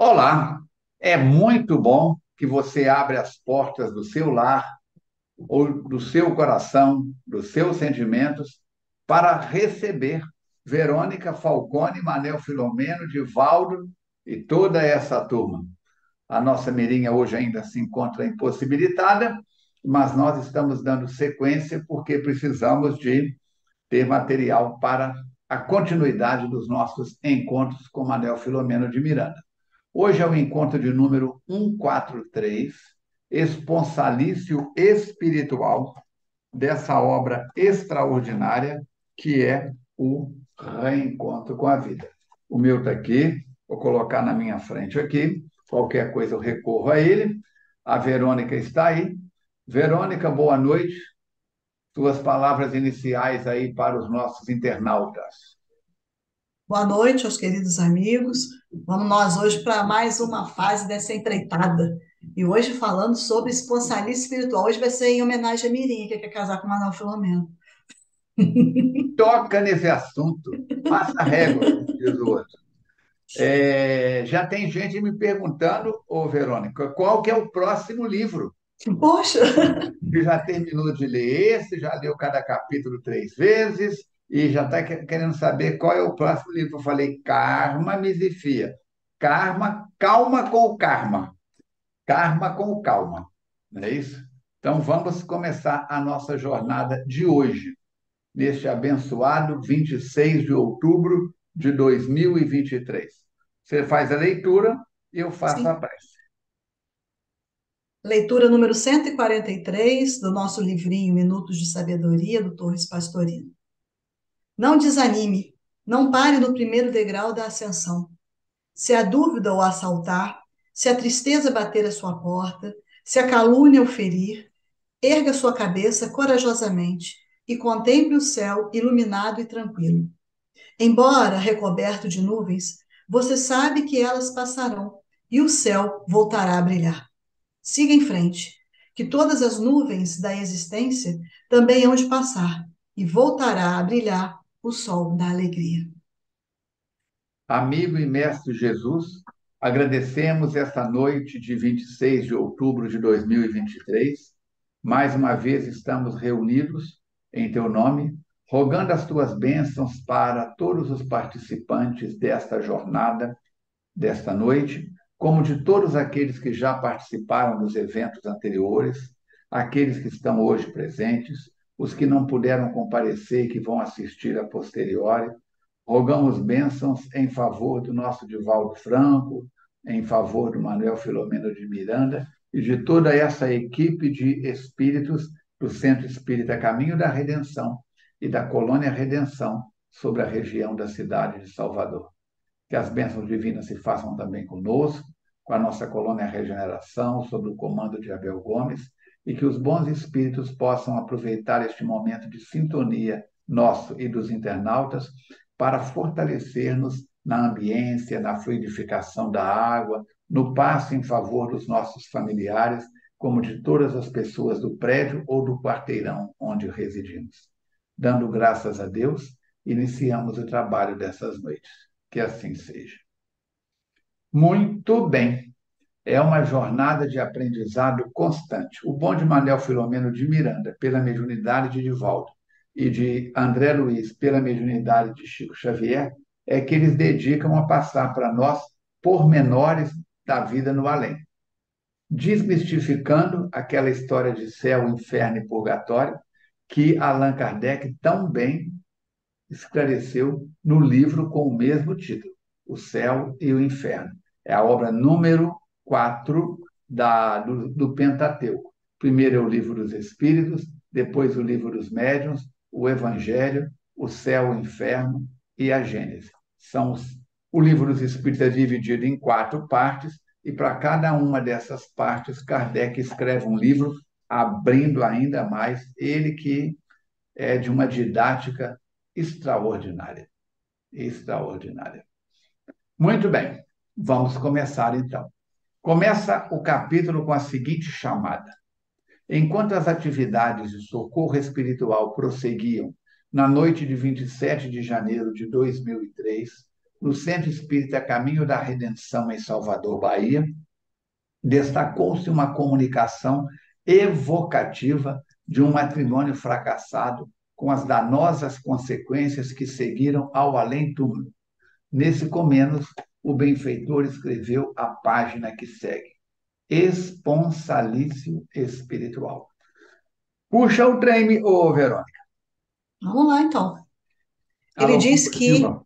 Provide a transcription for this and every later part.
Olá, é muito bom que você abre as portas do seu lar ou do seu coração, dos seus sentimentos, para receber Verônica Falcone, Manel Filomeno, Divaldo e toda essa turma. A nossa Mirinha hoje ainda se encontra impossibilitada, mas nós estamos dando sequência porque precisamos de ter material para a continuidade dos nossos encontros com Manel Filomeno de Miranda. Hoje é o encontro de número 143, Esponsalício Espiritual, dessa obra extraordinária que é o Reencontro com a Vida. O meu está aqui, vou colocar na minha frente aqui, qualquer coisa eu recorro a ele. A Verônica está aí. Verônica, boa noite. Suas palavras iniciais aí para os nossos internautas. Boa noite, aos queridos amigos. Vamos nós hoje para mais uma fase dessa empreitada. E hoje falando sobre esponsalista espiritual. Hoje vai ser em homenagem a Mirim, que quer casar com o Manuel Filomeno. Toca nesse assunto, passa a régua, como diz o outro. Já tem gente me perguntando, ô Verônica, qual que é o próximo livro? Poxa, Você já terminou de ler esse, já leu cada capítulo 3 vezes e já está querendo saber qual é o próximo livro. Eu falei, Karma Misifia. Karma, calma com o karma. Karma com calma. Não é isso? Então vamos começar a nossa jornada de hoje, neste abençoado 26 de outubro de 2023. Você faz a leitura e eu faço a sim. prece. Leitura número 143 do nosso livrinho Minutos de Sabedoria, do Torres Pastorino. Não desanime, não pare no primeiro degrau da ascensão. Se a dúvida o assaltar, se a tristeza bater à sua porta, se a calúnia o ferir, erga sua cabeça corajosamente e contemple o céu iluminado e tranquilo. Embora recoberto de nuvens, você sabe que elas passarão e o céu voltará a brilhar. Siga em frente, que todas as nuvens da existência também hão de passar e voltará a brilhar o sol da alegria. Amigo e mestre Jesus, agradecemos esta noite de 26 de outubro de 2023. Mais uma vez estamos reunidos em teu nome, rogando as tuas bênçãos para todos os participantes desta jornada, desta noite, como de todos aqueles que já participaram dos eventos anteriores, aqueles que estão hoje presentes, os que não puderam comparecer e que vão assistir a posteriori. Rogamos bênçãos em favor do nosso Divaldo Franco, em favor do Manuel Filomeno de Miranda e de toda essa equipe de espíritos do Centro Espírita Caminho da Redenção e da Colônia Redenção sobre a região da cidade de Salvador. Que as bênçãos divinas se façam também conosco, com a nossa colônia Regeneração, sob o comando de Abel Gomes, e que os bons espíritos possam aproveitar este momento de sintonia nosso e dos internautas para fortalecer-nos na ambiência, na fluidificação da água, no passo em favor dos nossos familiares, como de todas as pessoas do prédio ou do quarteirão onde residimos. Dando graças a Deus, iniciamos o trabalho dessas noites. Que assim seja. Muito bem. É uma jornada de aprendizado constante. O bom de Manuel Filomeno de Miranda, pela mediunidade de Divaldo, e de André Luiz, pela mediunidade de Chico Xavier, é que eles dedicam a passar para nós pormenores da vida no além, desmistificando aquela história de céu, inferno e purgatório que Allan Kardec tão bem esclareceu no livro com o mesmo título, O Céu e o Inferno. É a obra número 4 do Pentateuco. Primeiro é o Livro dos Espíritos, depois o Livro dos Médiuns, o Evangelho, o Céu, o Inferno e a Gênese. O Livro dos Espíritos é dividido em 4 partes, e para cada uma dessas partes, Kardec escreve um livro abrindo ainda mais, ele que é de uma didática extraordinária. Extraordinária. Muito bem, vamos começar então. Começa o capítulo com a seguinte chamada: enquanto as atividades de socorro espiritual prosseguiam na noite de 27 de janeiro de 2003, no Centro Espírita Caminho da Redenção, em Salvador, Bahia, destacou-se uma comunicação evocativa de um matrimônio fracassado, com as danosas consequências que seguiram ao além-túmulo. Nesse Comenos, o benfeitor escreveu a página que segue: Esponsalício espiritual. Puxa o trem, ô Verônica. Vamos lá, então. Ele Alô, diz que, Silva.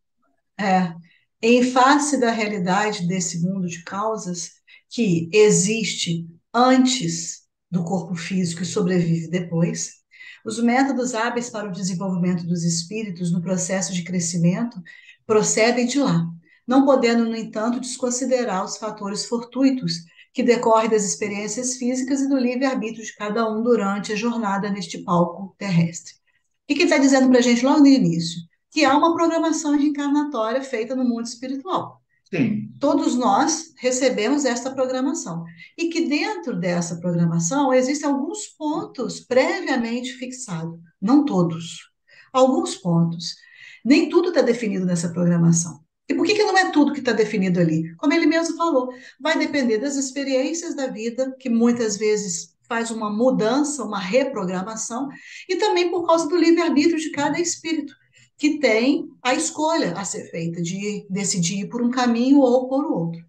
é, em face da realidade desse mundo de causas, que existe antes do corpo físico e sobrevive depois, os métodos hábeis para o desenvolvimento dos espíritos no processo de crescimento procedem de lá, não podendo, no entanto, desconsiderar os fatores fortuitos que decorrem das experiências físicas e do livre-arbítrio de cada um durante a jornada neste palco terrestre. O que ele está dizendo para a gente logo no início? Que há uma programação reencarnatória feita no mundo espiritual. Sim. Todos nós recebemos esta programação. E que dentro dessa programação existem alguns pontos previamente fixados. Não todos. Alguns pontos. Nem tudo está definido nessa programação. E por que não é tudo que está definido ali? Como ele mesmo falou, vai depender das experiências da vida, que muitas vezes faz uma mudança, uma reprogramação, e também por causa do livre-arbítrio de cada espírito que tem a escolha a ser feita de decidir por um caminho ou por outro.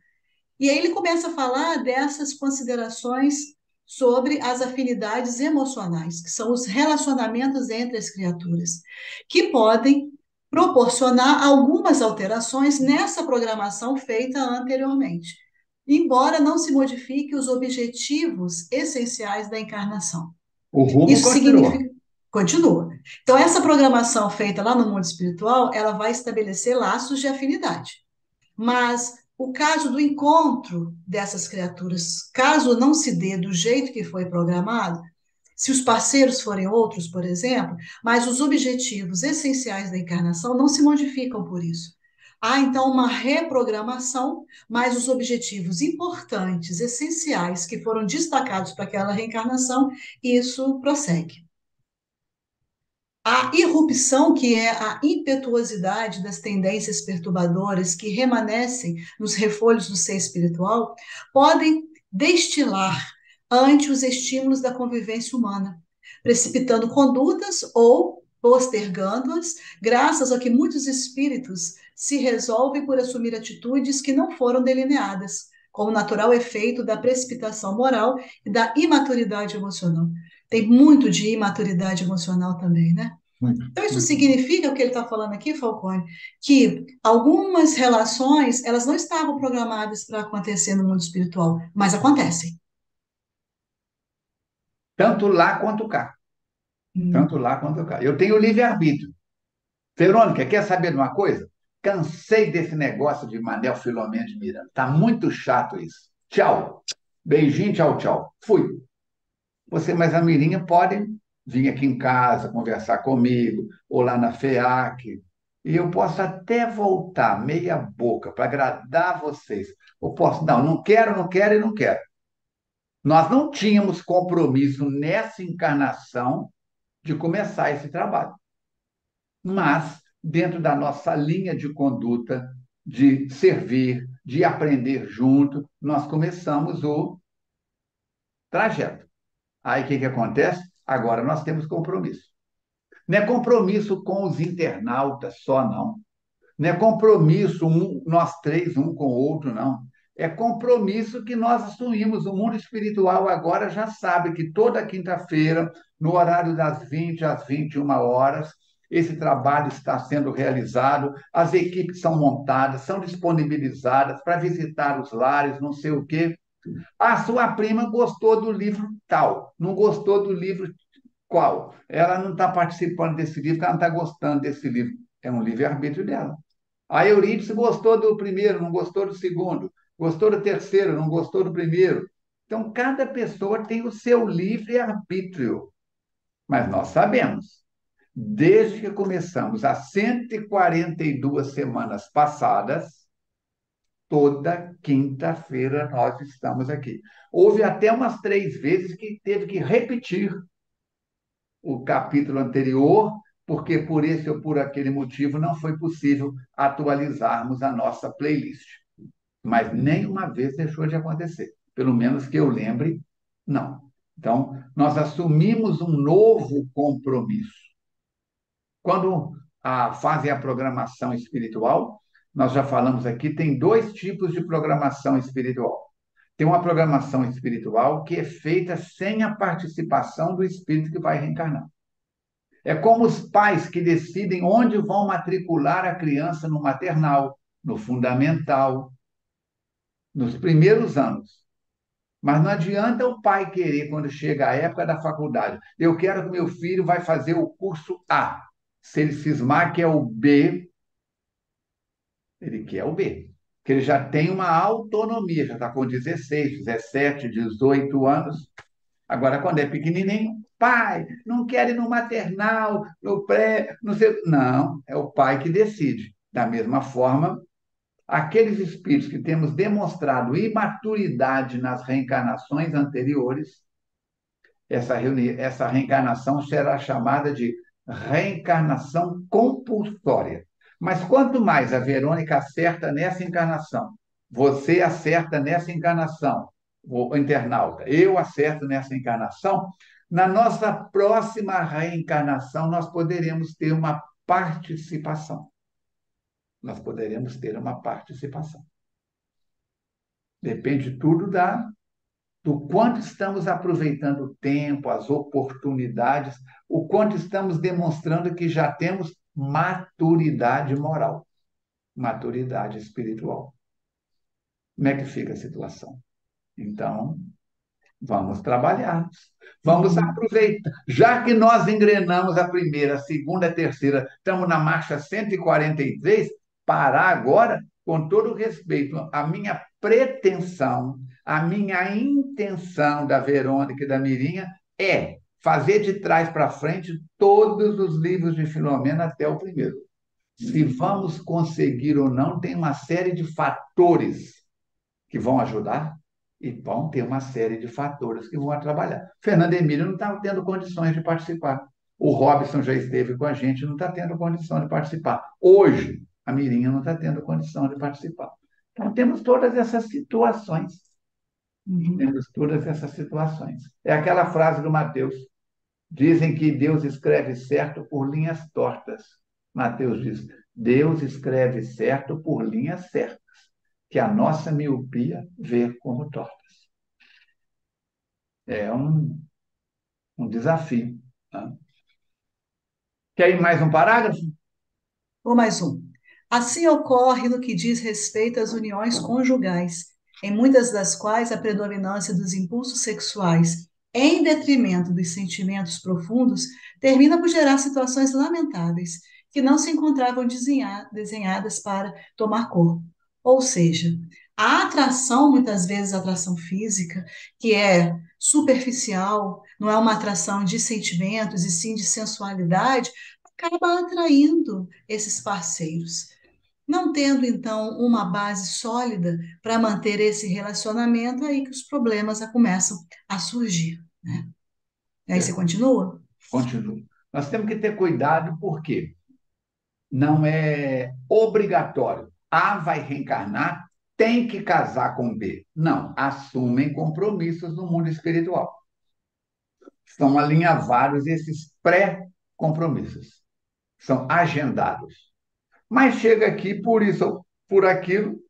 E aí ele começa a falar dessas considerações sobre as afinidades emocionais, que são os relacionamentos entre as criaturas, que podem proporcionar algumas alterações nessa programação feita anteriormente, embora não se modifique os objetivos essenciais da encarnação. O rumo Isso continua. significa. Continua. Então, essa programação feita lá no mundo espiritual, ela vai estabelecer laços de afinidade. Mas o caso do encontro dessas criaturas, caso não se dê do jeito que foi programado, se os parceiros forem outros, por exemplo, mas os objetivos essenciais da encarnação não se modificam por isso. Há, então, uma reprogramação, mas os objetivos importantes, essenciais, que foram destacados para aquela reencarnação, isso prossegue. A irrupção, que é a impetuosidade das tendências perturbadoras que remanescem nos refolhos do ser espiritual, podem destilar ante os estímulos da convivência humana, precipitando condutas ou postergando-as, graças a que muitos espíritos se resolvem por assumir atitudes que não foram delineadas, como natural efeito da precipitação moral e da imaturidade emocional. Tem muito de imaturidade emocional também, né? Muito, Então, isso muito. significa, o que ele está falando aqui, Falcone, que algumas relações, elas não estavam programadas para acontecer no mundo espiritual, mas acontecem. Tanto lá quanto cá. Tanto Hum. lá quanto cá. Eu tenho livre-arbítrio. Verônica, quer saber de uma coisa? Cansei desse negócio de Manel Filomeno de Miranda. Tá muito chato isso. Tchau. Beijinho, tchau, tchau. Fui. Você mais a Mirinha podem vir aqui em casa conversar comigo, ou lá na FEAC. E eu posso até voltar meia boca para agradar vocês. Eu posso, não, não quero, não quero e não quero. Nós não tínhamos compromisso nessa encarnação de começar esse trabalho. Mas, dentro da nossa linha de conduta, de servir, de aprender junto, nós começamos o trajeto. Aí o que, que acontece? Agora nós temos compromisso. Não é compromisso com os internautas só, não. Não é compromisso nós três, um com o outro, não. É compromisso que nós assumimos. O mundo espiritual agora já sabe que toda quinta-feira, no horário das 20 às 21 horas, esse trabalho está sendo realizado, as equipes são montadas, são disponibilizadas para visitar os lares, não sei o quê. A sua prima gostou do livro tal, não gostou do livro qual. Ela não está participando desse livro, porque ela não está gostando desse livro. É um livre-arbítrio dela. A Eurídice gostou do primeiro, não gostou do segundo. Gostou do terceiro, não gostou do primeiro. Então, cada pessoa tem o seu livre-arbítrio. Mas nós sabemos, desde que começamos as 142 semanas passadas, toda quinta-feira nós estamos aqui. Houve até umas 3 vezes que teve que repetir o capítulo anterior porque por esse ou por aquele motivo não foi possível atualizarmos a nossa playlist. Mas nenhuma vez deixou de acontecer. Pelo menos que eu lembre, não. Então, nós assumimos um novo compromisso. Quando fazem a programação espiritual, nós já falamos aqui, tem dois tipos de programação espiritual. Tem uma programação espiritual que é feita sem a participação do espírito que vai reencarnar. É como os pais que decidem onde vão matricular a criança no maternal, no fundamental, nos primeiros anos. Mas não adianta o pai querer, quando chega a época da faculdade, eu quero que meu filho vai fazer o curso A. Se ele cismar que é o B, ele quer o B. Porque ele já tem uma autonomia, já está com 16, 17, 18 anos. Agora, quando é pequenininho, pai, não quero ir no maternal, no pré, não sei. Não, é o pai que decide. Da mesma forma, aqueles espíritos que temos demonstrado imaturidade nas reencarnações anteriores, essa reencarnação será chamada de reencarnação compulsória. Mas quanto mais a Verônica acerta nessa encarnação, você acerta nessa encarnação, o internauta, eu acerto nessa encarnação, na nossa próxima reencarnação nós poderemos ter uma participação. Nós poderemos ter uma participação. Depende tudo do quanto estamos aproveitando o tempo, as oportunidades, o quanto estamos demonstrando que já temos maturidade moral, maturidade espiritual. Como é que fica a situação? Então, vamos trabalhar, vamos aproveitar. Já que nós engrenamos a primeira, a segunda, a terceira, estamos na marcha 143, parar agora, com todo o respeito, a minha pretensão, a minha intenção da Verônica e da Mirinha é fazer de trás para frente todos os livros de Filomena até o primeiro. Se vamos conseguir ou não, tem uma série de fatores que vão ajudar e vão ter uma série de fatores que vão trabalhar. Fernando Emílio não está tendo condições de participar. O Robson já esteve com a gente, não está tendo condição de participar. Hoje, a Mirinha não está tendo condição de participar. Então, temos todas essas situações. Temos todas essas situações. É aquela frase do Mateus. Dizem que Deus escreve certo por linhas tortas. Mateus diz, Deus escreve certo por linhas certas, que a nossa miopia vê como tortas. É um desafio. Tá? Quer ir mais um parágrafo? Ou mais um. Assim ocorre no que diz respeito às uniões conjugais, em muitas das quais a predominância dos impulsos sexuais, em detrimento dos sentimentos profundos, termina por gerar situações lamentáveis, que não se encontravam desenhadas para tomar corpo. Ou seja, a atração, muitas vezes a atração física, que é superficial, não é uma atração de sentimentos e sim de sensualidade, acaba atraindo esses parceiros. Não tendo, então, uma base sólida para manter esse relacionamento, é aí que os problemas começam a surgir. Né? E aí você continua? Continuo. Nós temos que ter cuidado, porque não é obrigatório. A vai reencarnar, tem que casar com B. Não, assumem compromissos no mundo espiritual. São alinhavados esses pré-compromissos. São agendados. Mas chega aqui, por isso ou por aquilo,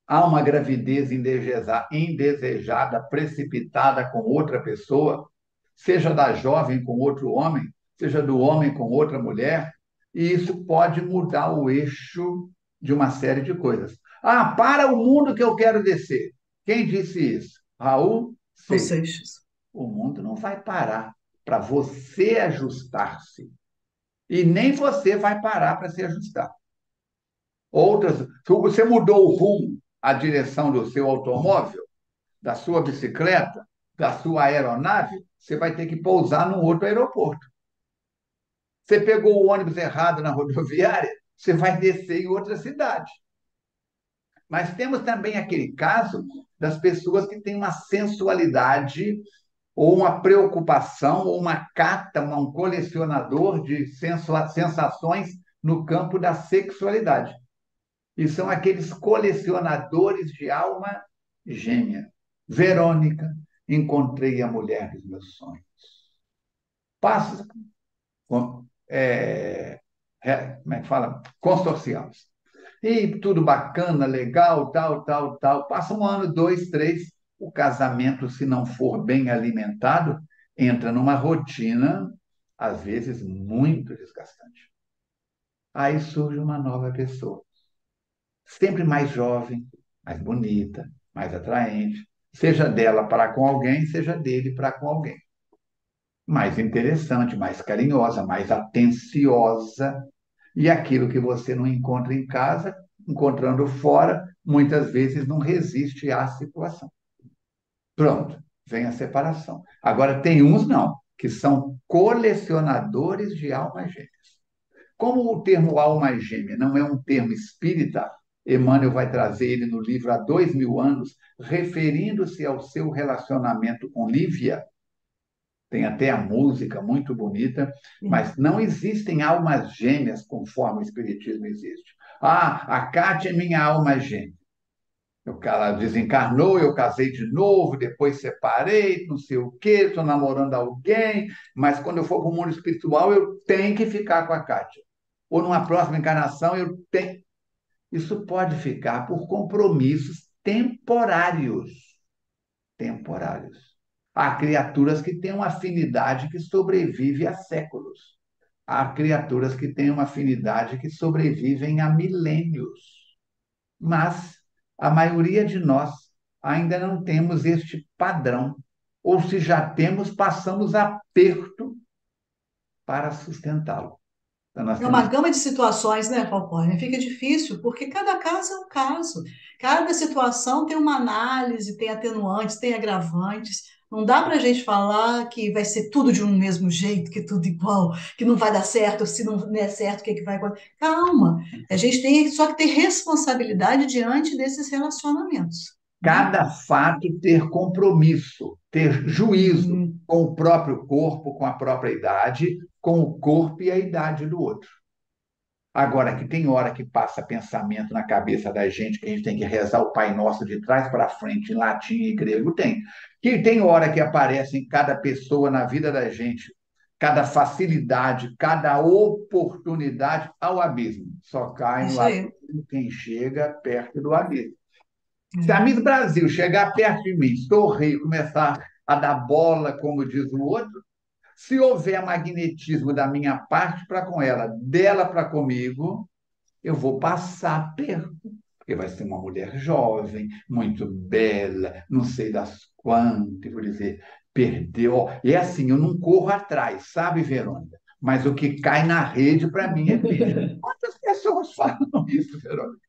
há uma gravidez indesejada, precipitada com outra pessoa, seja da jovem com outro homem, seja do homem com outra mulher, e isso pode mudar o eixo de uma série de coisas. Ah, para o mundo que eu quero descer. Quem disse isso? Raul Seixas. O mundo não vai parar para você ajustar-se. E nem você vai parar para se ajustar. Outras, se você mudou o rumo, a direção do seu automóvel, da sua bicicleta, da sua aeronave, você vai ter que pousar num outro aeroporto. Você pegou o ônibus errado na rodoviária, você vai descer em outra cidade. Mas temos também aquele caso das pessoas que têm uma sensualidade ou uma preocupação, ou uma cata, um colecionador de sensações no campo da sexualidade. E são aqueles colecionadores de alma gêmea. Verônica, encontrei a mulher dos meus sonhos. Passa, é, como é que fala? Consorciamos. E tudo bacana, legal, tal, tal, tal. Passa um ano, dois, três, o casamento, se não for bem alimentado, entra numa rotina, às vezes, muito desgastante. Aí surge uma nova pessoa, sempre mais jovem, mais bonita, mais atraente, seja dela para com alguém, seja dele para com alguém. Mais interessante, mais carinhosa, mais atenciosa. E aquilo que você não encontra em casa, encontrando fora, muitas vezes não resiste à situação. Pronto, vem a separação. Agora, tem uns não, que são colecionadores de almas gêmeas. Como o termo alma gêmea não é um termo espírita, Emmanuel vai trazer ele no livro há 2000 anos, referindo-se ao seu relacionamento com Lívia. Tem até a música muito bonita, mas não existem almas gêmeas conforme o Espiritismo existe. Ah, a Cátia é minha alma gêmea. Ela desencarnou, eu casei de novo, depois separei, não sei o quê, estou namorando alguém, mas quando eu for para o mundo espiritual, eu tenho que ficar com a Cátia. Ou numa próxima encarnação, eu tenho. Isso pode ficar por compromissos temporários. Temporários. Há criaturas que têm uma afinidade que sobrevive há séculos. Há criaturas que têm uma afinidade que sobrevivem há milênios. Mas a maioria de nós ainda não temos este padrão. Ou se já temos, passamos aperto para sustentá-lo. Então, nós É uma temos. gama de situações, né, Falcone? Fica difícil, porque cada caso é um caso. Cada situação tem uma análise, tem atenuantes, tem agravantes. Não dá para a gente falar que vai ser tudo de um mesmo jeito, que tudo igual, que não vai dar certo, se não der certo, o que é que vai acontecer? Calma, a gente tem só que ter responsabilidade diante desses relacionamentos, né? Cada fato ter compromisso, ter juízo Hum, com o próprio corpo, com a própria idade, com o corpo e a idade do outro. Agora, que tem hora que passa pensamento na cabeça da gente que a gente tem que rezar o Pai Nosso de trás para frente, em latim e grego, tem. Que tem hora que aparece em cada pessoa na vida da gente, cada facilidade, cada oportunidade ao abismo. Só cai no isso aí. abismo quem chega perto do abismo. Se a É. Miss Brasil chegar perto de mim, sorrir, começar a dar bola, como diz o outro, se houver magnetismo da minha parte para com ela, dela para comigo, eu vou passar perto, porque vai ser uma mulher jovem, muito bela, não sei das quantas, vou dizer, perdeu. E é assim, eu não corro atrás, sabe, Verônica? Mas o que cai na rede, para mim, é peixe. Quantas pessoas falam isso, Verônica?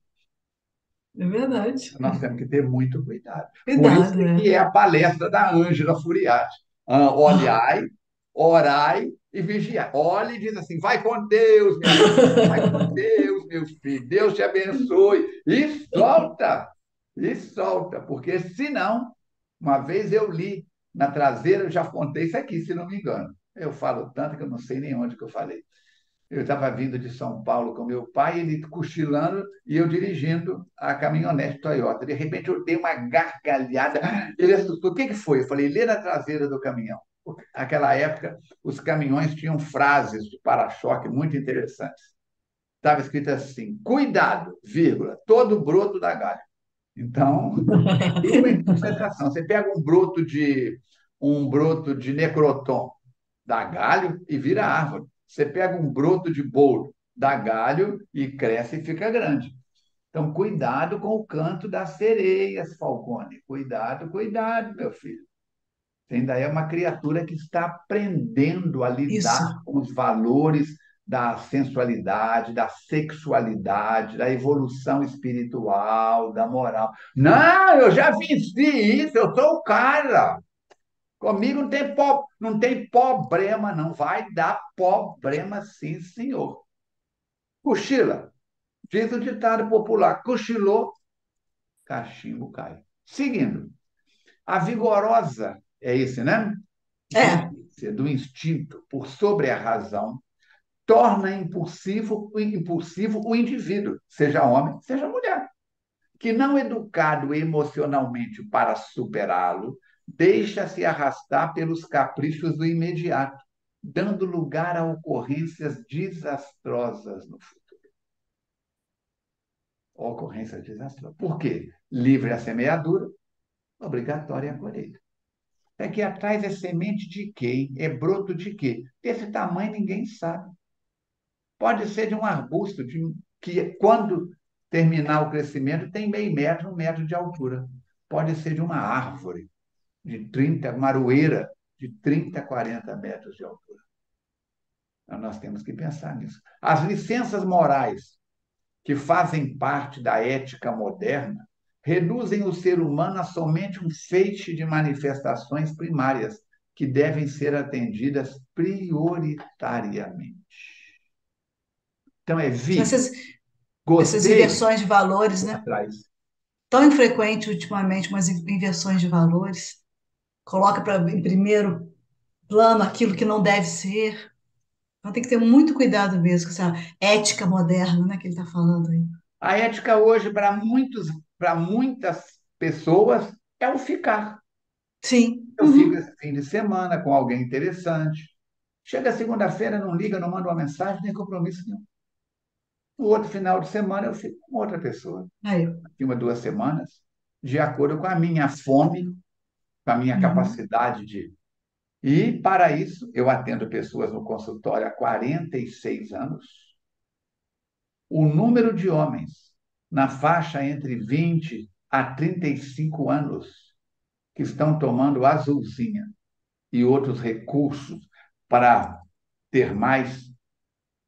É verdade. Nós temos que ter muito cuidado. Por isso Cuidado, é. que é a palestra da Ângela Furiati. Olhai, orai e vigiai. Olhe e diz assim, vai com Deus, minha filha, vai com Deus, meu filho, Deus te abençoe. E solta, porque senão, uma vez eu li na traseira, eu já contei isso aqui, se não me engano. Eu falo tanto que eu não sei nem onde que eu falei. Eu estava vindo de São Paulo com meu pai, ele cochilando e eu dirigindo a caminhonete Toyota. De repente eu dei uma gargalhada, ele assustou. O que que foi? Eu falei, lê na traseira do caminhão. Naquela época, os caminhões tinham frases de para-choque muito interessantes. Estava escrito assim, cuidado, vírgula, todo broto da galha. Então, tem dupla interpretação. Você pega um broto de necroton, dá galho e vira árvore. Você pega um broto de bolo, dá galho e cresce e fica grande. Então, cuidado com o canto das sereias, Falcone. Cuidado, cuidado, meu filho. Você ainda é uma criatura que está aprendendo a lidar Isso. com os valores da sensualidade, da sexualidade, da evolução espiritual, da moral. Não, eu já venci isso, eu sou o cara. Comigo não tem problema, não. Vai dar problema, sim, senhor. Cochila. Diz o ditado popular: cochilou, cachimbo cai. Seguindo. A vigorosa, é esse, né? É, preferência do instinto por sobre a razão torna impulsivo o indivíduo, seja homem, seja mulher, que não educado emocionalmente para superá-lo, deixa-se arrastar pelos caprichos do imediato, dando lugar a ocorrências desastrosas no futuro. Ocorrência desastrosa. Por quê? Livre a semeadura, obrigatória a colheita. Daqui atrás é semente de quê? É broto de quê? Desse tamanho ninguém sabe. Pode ser de um arbusto que, quando terminar o crescimento, tem meio metro, 1 metro de altura. Pode ser de uma árvore de 30, uma aroeira de 30, 40 metros de altura. Então, nós temos que pensar nisso. As licenças morais que fazem parte da ética moderna reduzem o ser humano a somente um feixe de manifestações primárias que devem ser atendidas prioritariamente. Então, é vi, essas, essas gostei, inversões de valores, vou né? atrás. Tão infrequente ultimamente umas inversões de valores. Coloca em primeiro plano aquilo que não deve ser. Então tem que ter muito cuidado mesmo com essa ética moderna, né, que ele está falando aí. A ética hoje, para muitas pessoas, é o ficar. Sim. Eu fico esse fim de semana com alguém interessante. Chega segunda-feira, não liga, não manda uma mensagem, nem compromisso nenhum. No outro final de semana, eu fico com outra pessoa. Aí. Daqui 1, 2 semanas, de acordo com a minha fome, com a minha Uhum. capacidade de. E, para isso, eu atendo pessoas no consultório há 46 anos. O número de homens na faixa entre 20 a 35 anos que estão tomando azulzinha e outros recursos para ter mais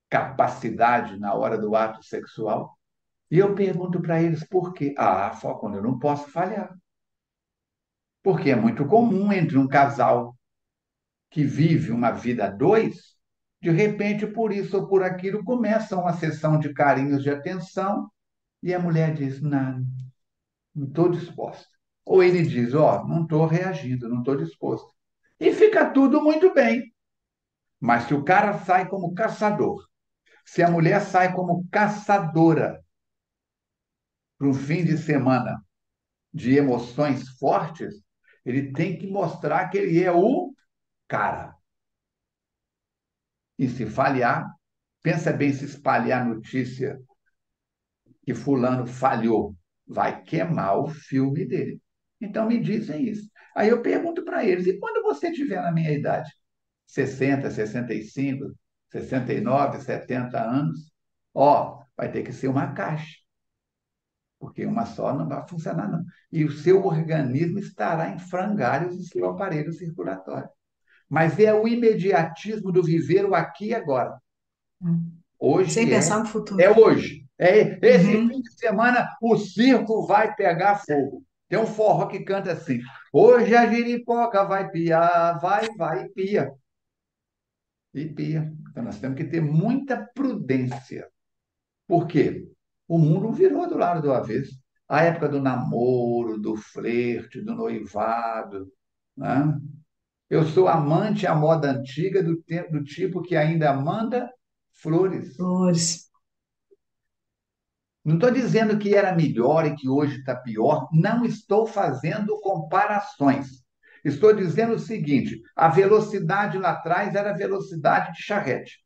capacidade na hora do ato sexual. E eu pergunto para eles por quê. Ah, só quando eu não posso falhar. Porque é muito comum entre um casal que vive uma vida a dois, de repente, por isso ou por aquilo, começa uma sessão de carinhos de atenção e a mulher diz: não, não estou disposta. Ou ele diz: ó, oh, não estou reagindo, não estou disposto. E fica tudo muito bem. Mas se o cara sai como caçador, se a mulher sai como caçadora para um fim de semana de emoções fortes, ele tem que mostrar que ele é o cara. E se falhar, pensa bem se espalhar a notícia que fulano falhou, vai queimar o filme dele. Então me dizem isso. Aí eu pergunto para eles, e quando você tiver na minha idade? 60, 65, 69, 70 anos? Ó, vai ter que ser uma caixa, porque uma só não vai funcionar, não. E o seu organismo estará em frangalhos no seu aparelho circulatório. Mas é o imediatismo do viver o aqui e agora. Sem Hoje pensar no é futuro. hoje. É esse fim Uhum. de semana o circo vai pegar fogo. Tem um forró que canta assim: hoje a giripoca vai piar, vai, pia. E pia. Então nós temos que ter muita prudência. Por quê? O mundo virou do lado do avesso. A época do namoro, do flerte, do noivado, né? Eu sou amante à moda antiga do tipo que ainda manda flores. Flores. Não estou dizendo que era melhor e que hoje está pior, não estou fazendo comparações. Estou dizendo o seguinte: a velocidade lá atrás era velocidade de charrete.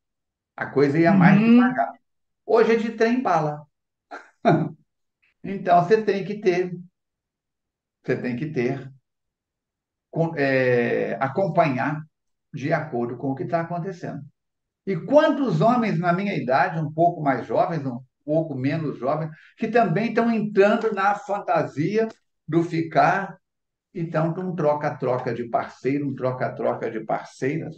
A coisa ia mais Uhum. devagar. Hoje é de trem-bala. Então você tem que ter, acompanhar de acordo com o que está acontecendo. E quantos homens na minha idade, um pouco mais jovens, um pouco menos jovens, que também estão entrando na fantasia do ficar, então, um troca-troca de parceiro, um troca-troca de parceiras,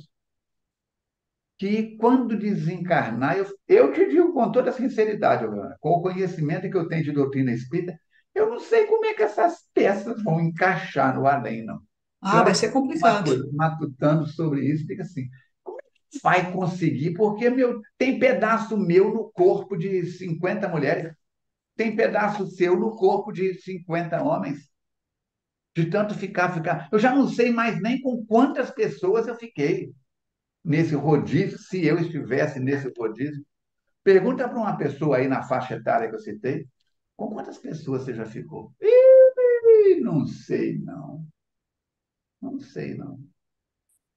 que quando desencarnar, eu te digo com toda sinceridade, Giovana, com o conhecimento que eu tenho de doutrina espírita, eu não sei como é que essas peças vão encaixar no além, não. Tem Ah, hora vai que eu ser fico complicado. matutando sobre isso, fica assim, como é que vai conseguir? Porque tem pedaço meu no corpo de 50 mulheres, tem pedaço seu no corpo de 50 homens. De tanto ficar. Eu já não sei mais nem com quantas pessoas eu fiquei nesse rodízio, se eu estivesse nesse rodízio. Pergunta para uma pessoa aí na faixa etária que eu citei, com quantas pessoas você já ficou? Ih, não sei, não. Não sei, não.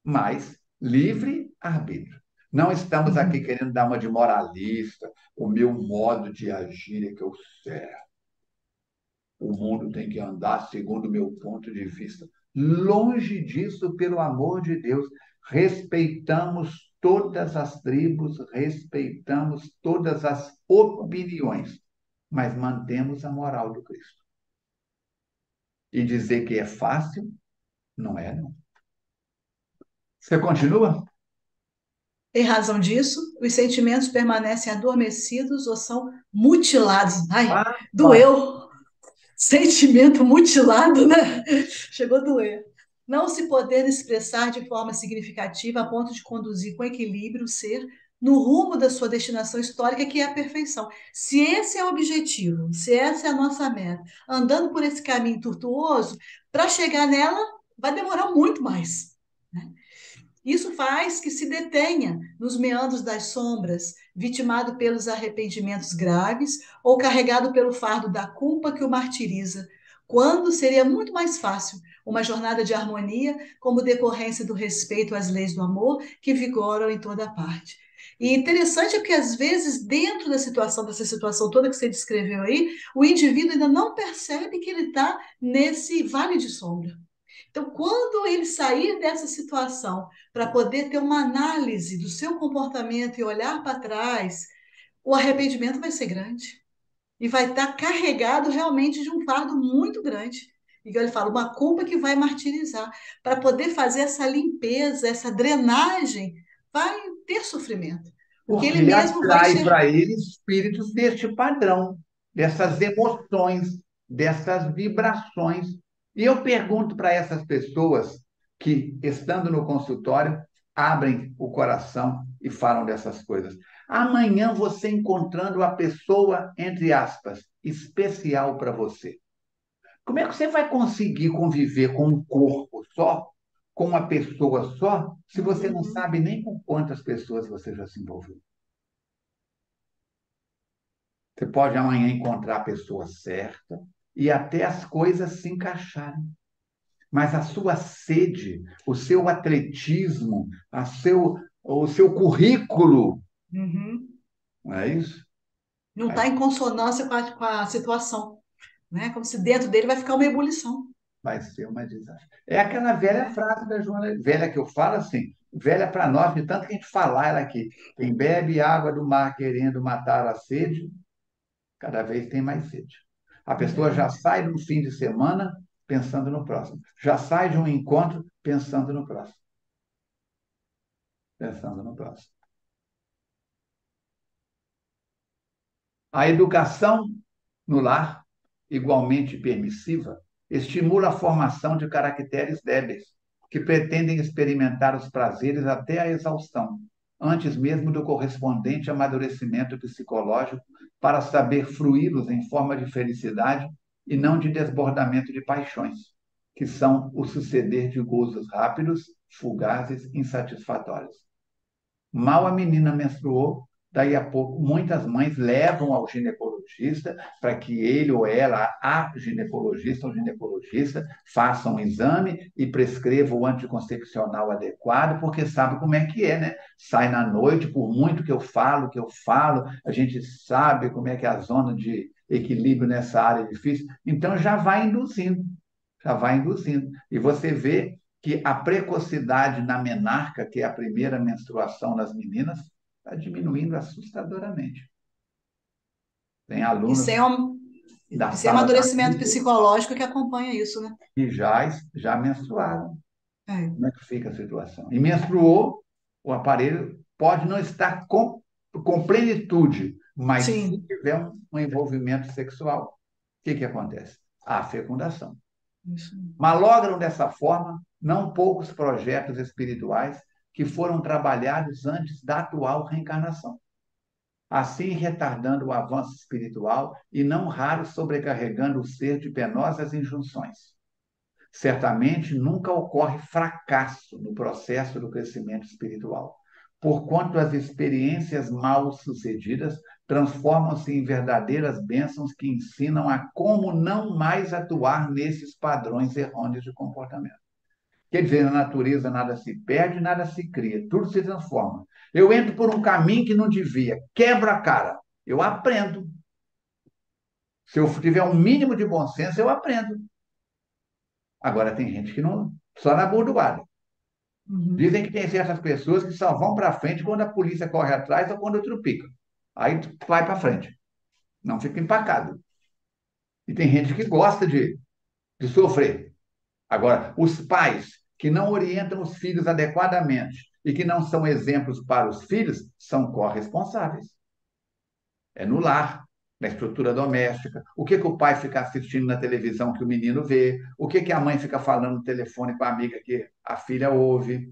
Mas livre arbítrio. Não estamos aqui Uhum. querendo dar uma de moralista, o meu modo de agir é que eu sei. O mundo tem que andar segundo o meu ponto de vista. Longe disso, pelo amor de Deus, respeitamos todas as tribos, respeitamos todas as opiniões, mas mantemos a moral do Cristo. E dizer que é fácil, não é, não. Você continua? Em razão disso, os sentimentos permanecem adormecidos ou são mutilados. Ai, Ah, doeu! Sentimento mutilado, né? Chegou a doer. Não se poder expressar de forma significativa a ponto de conduzir com equilíbrio o ser no rumo da sua destinação histórica, que é a perfeição. Se esse é o objetivo, se essa é a nossa meta, andando por esse caminho tortuoso, para chegar nela vai demorar muito mais. Né? Isso faz que se detenha nos meandros das sombras, vitimado pelos arrependimentos graves ou carregado pelo fardo da culpa que o martiriza, quando seria muito mais fácil uma jornada de harmonia como decorrência do respeito às leis do amor que vigoram em toda parte. E interessante é que, às vezes, dentro dessa situação toda que você descreveu aí, o indivíduo ainda não percebe que ele está nesse vale de sombra. Então, quando ele sair dessa situação para poder ter uma análise do seu comportamento e olhar para trás, o arrependimento vai ser grande e vai estar carregado realmente de um fardo muito grande. E ele fala, uma culpa que vai martirizar. Para poder fazer essa limpeza, essa drenagem, vai ter sofrimento. Porque ele porque mesmo vai atrai enxergar. para ele espíritos deste padrão, dessas emoções, dessas vibrações. E eu pergunto para essas pessoas que, estando no consultório, abrem o coração e falam dessas coisas. Amanhã você encontrando a pessoa, entre aspas, especial para você. Como é que você vai conseguir conviver com um corpo só, com uma pessoa só, se você não Uhum. sabe nem com quantas pessoas você já se envolveu? Você pode amanhã encontrar a pessoa certa e até as coisas se encaixarem. Mas a sua sede, o seu atletismo, o seu currículo, Uhum. não é isso? Não Vai, está em consonância com a situação. Né? Como se dentro dele vai ficar uma ebulição. vai ser uma desastre. É aquela velha É. frase da Joana, velha que eu falo assim, velha para nós, de tanto que a gente falar ela aqui. Quem bebe água do mar querendo matar a sede, cada vez tem mais sede. A É pessoa já verdade. sai de um fim de semana pensando no próximo. Já sai de um encontro pensando no próximo. Pensando no próximo. A educação no lar, igualmente permissiva, estimula a formação de caracteres débeis, que pretendem experimentar os prazeres até a exaustão, antes mesmo do correspondente amadurecimento psicológico, para saber fruí-los em forma de felicidade e não de desbordamento de paixões, que são o suceder de gozos rápidos, fugazes, insatisfatórios. Mal a menina menstruou, daí a pouco muitas mães levam ao ginecologista para que ele ou ela, a ginecologista ou ginecologista, façam um exame e prescreva o anticoncepcional adequado, porque sabe como é que é, né? Sai na noite, por muito que eu falo, a gente sabe como é que é a zona de equilíbrio nessa área é difícil, então já vai induzindo, já vai induzindo. E você vê que a precocidade na menarca, que é a primeira menstruação nas meninas, está diminuindo assustadoramente. Tem E alunos sem, da e sem sala da amadurecimento frente psicológico que acompanha isso, né? que já menstruaram. É. Como é que fica a situação? E menstruou, o aparelho pode não estar com plenitude, mas se Sim. tiver um envolvimento sexual, o que acontece? A fecundação. Isso. Malogram dessa forma não poucos projetos espirituais que foram trabalhados antes da atual reencarnação, assim retardando o avanço espiritual e não raro sobrecarregando o ser de penosas injunções. certamente nunca ocorre fracasso no processo do crescimento espiritual, porquanto as experiências mal sucedidas transformam-se em verdadeiras bênçãos que ensinam a como não mais atuar nesses padrões errôneos de comportamento. Quer dizer, na natureza nada se perde, nada se cria, tudo se transforma. Eu entro por um caminho que não devia, quebro a cara, eu aprendo. Se eu tiver um mínimo de bom senso, eu aprendo. Agora, tem gente que não, só na bordoada. Uhum. Dizem que tem certas pessoas que só vão para frente quando a polícia corre atrás ou quando outro pica. Aí tu vai para frente, não fica empacado. E tem gente que gosta de sofrer. Agora, os pais que não orientam os filhos adequadamente e que não são exemplos para os filhos são corresponsáveis. É no lar, na estrutura doméstica. O que o pai fica assistindo na televisão que o menino vê? O que a mãe fica falando no telefone com a amiga que a filha ouve?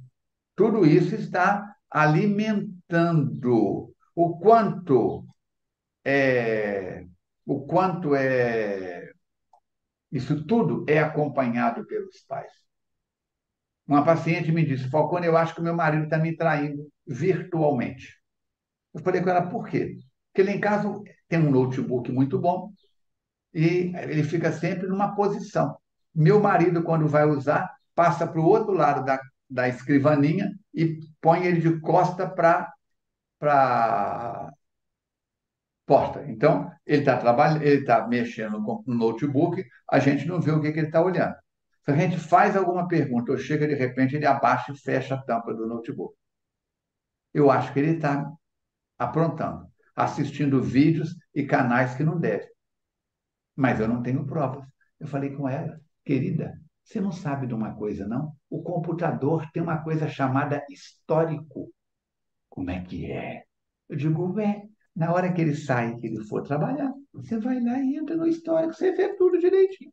Tudo isso está alimentando é, o quanto isso tudo é acompanhado pelos pais. Uma paciente me disse: Falcone, eu acho que o meu marido está me traindo virtualmente. Eu falei com ela: por quê? Porque lá em casa tem um notebook muito bom e ele fica sempre numa posição. Meu marido, quando vai usar, passa para o outro lado da escrivaninha e põe ele de costa para porta. Então, ele está trabalhando, ele está mexendo no notebook, a gente não vê o que ele está olhando. Se a gente faz alguma pergunta ou chega de repente, ele abaixa e fecha a tampa do notebook. Eu acho que ele está aprontando, assistindo vídeos e canais que não deve. Mas eu não tenho provas. Eu falei com ela: querida, você não sabe de uma coisa, não? O computador tem uma coisa chamada histórico. Como é que é? Eu digo: na hora que ele sai, que ele for trabalhar, você vai lá e entra no histórico, você vê tudo direitinho.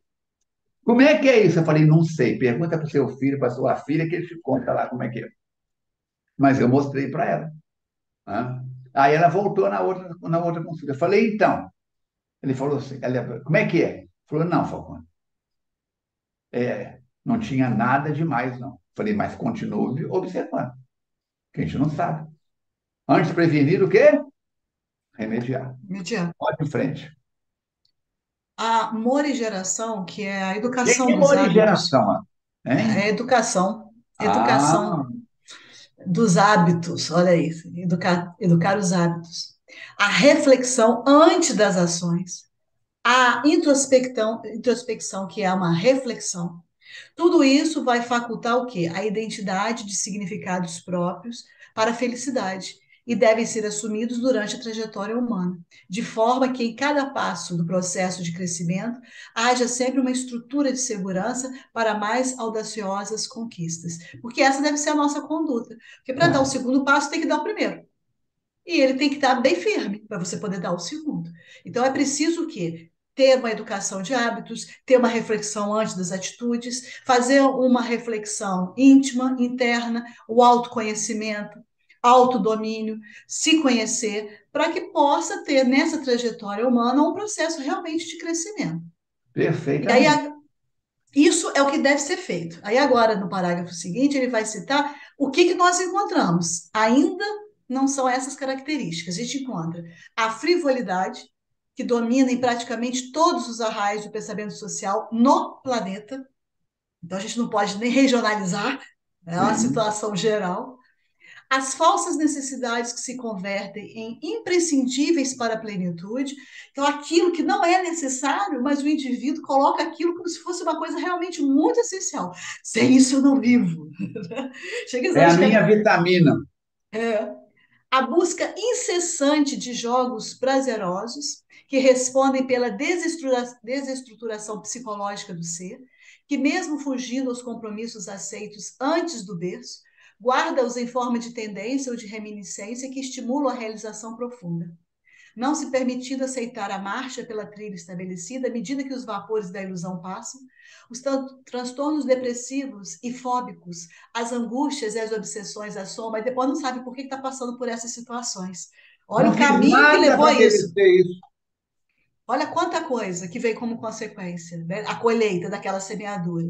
Como é que é isso? Eu falei: não sei. Pergunta para o seu filho, para a sua filha, que ele te conta lá como é que é. Mas eu mostrei para ela. Né? Aí ela voltou na outra consulta. Eu falei: então. Ele falou assim: como é que é? Falou: não, Falcone, não tinha nada demais, não. Falei: mas continue observando, que a gente não sabe. Antes prevenir o quê? Remediar. Mediano. Pode em frente. A morigeração, que é a O que educação é dos hábitos, morigeração? é Hein? educação Ah, dos hábitos, olha isso, educar os hábitos. A reflexão antes das ações. A introspecção, que é uma reflexão. Tudo isso vai facultar o quê? A identidade de significados próprios para a felicidade e devem ser assumidos durante a trajetória humana, de forma que em cada passo do processo de crescimento haja sempre uma estrutura de segurança para mais audaciosas conquistas. Porque essa deve ser a nossa conduta. Porque para dar o claro. segundo passo tem que dar o primeiro. E ele tem que estar bem firme para você poder dar o segundo. Então é preciso o quê? Ter uma educação de hábitos, ter uma reflexão antes das atitudes, fazer uma reflexão íntima, interna, o autoconhecimento, autodomínio, se conhecer, para que possa ter nessa trajetória humana um processo realmente de crescimento. E aí, Perfeitamente. isso é o que deve ser feito. Aí agora, no parágrafo seguinte, ele vai citar o que nós encontramos. Ainda não são essas características. A gente encontra a frivolidade, que domina em praticamente todos os arraios do pensamento social no planeta. Então, a gente não pode nem regionalizar, é uma Sim. situação geral. As falsas necessidades que se convertem em imprescindíveis para a plenitude. Então, aquilo que não é necessário, mas o indivíduo coloca aquilo como se fosse uma coisa realmente muito essencial. Sem isso eu não vivo. Chega a É a acho que minha vitamina. a busca incessante de jogos prazerosos que respondem pela desestruturação psicológica do ser, que mesmo fugindo aos compromissos aceitos antes do berço, guarda-os em forma de tendência ou de reminiscência que estimulam a realização profunda, não se permitindo aceitar a marcha pela trilha estabelecida à medida que os vapores da ilusão passam, os transtornos depressivos e fóbicos, as angústias e as obsessões assomam, e depois não sabe por que está passando por essas situações. Olha Não o fiz caminho que nada levou para a isso. merecer isso. Olha quanta coisa que veio como consequência, né? A colheita daquela semeadura.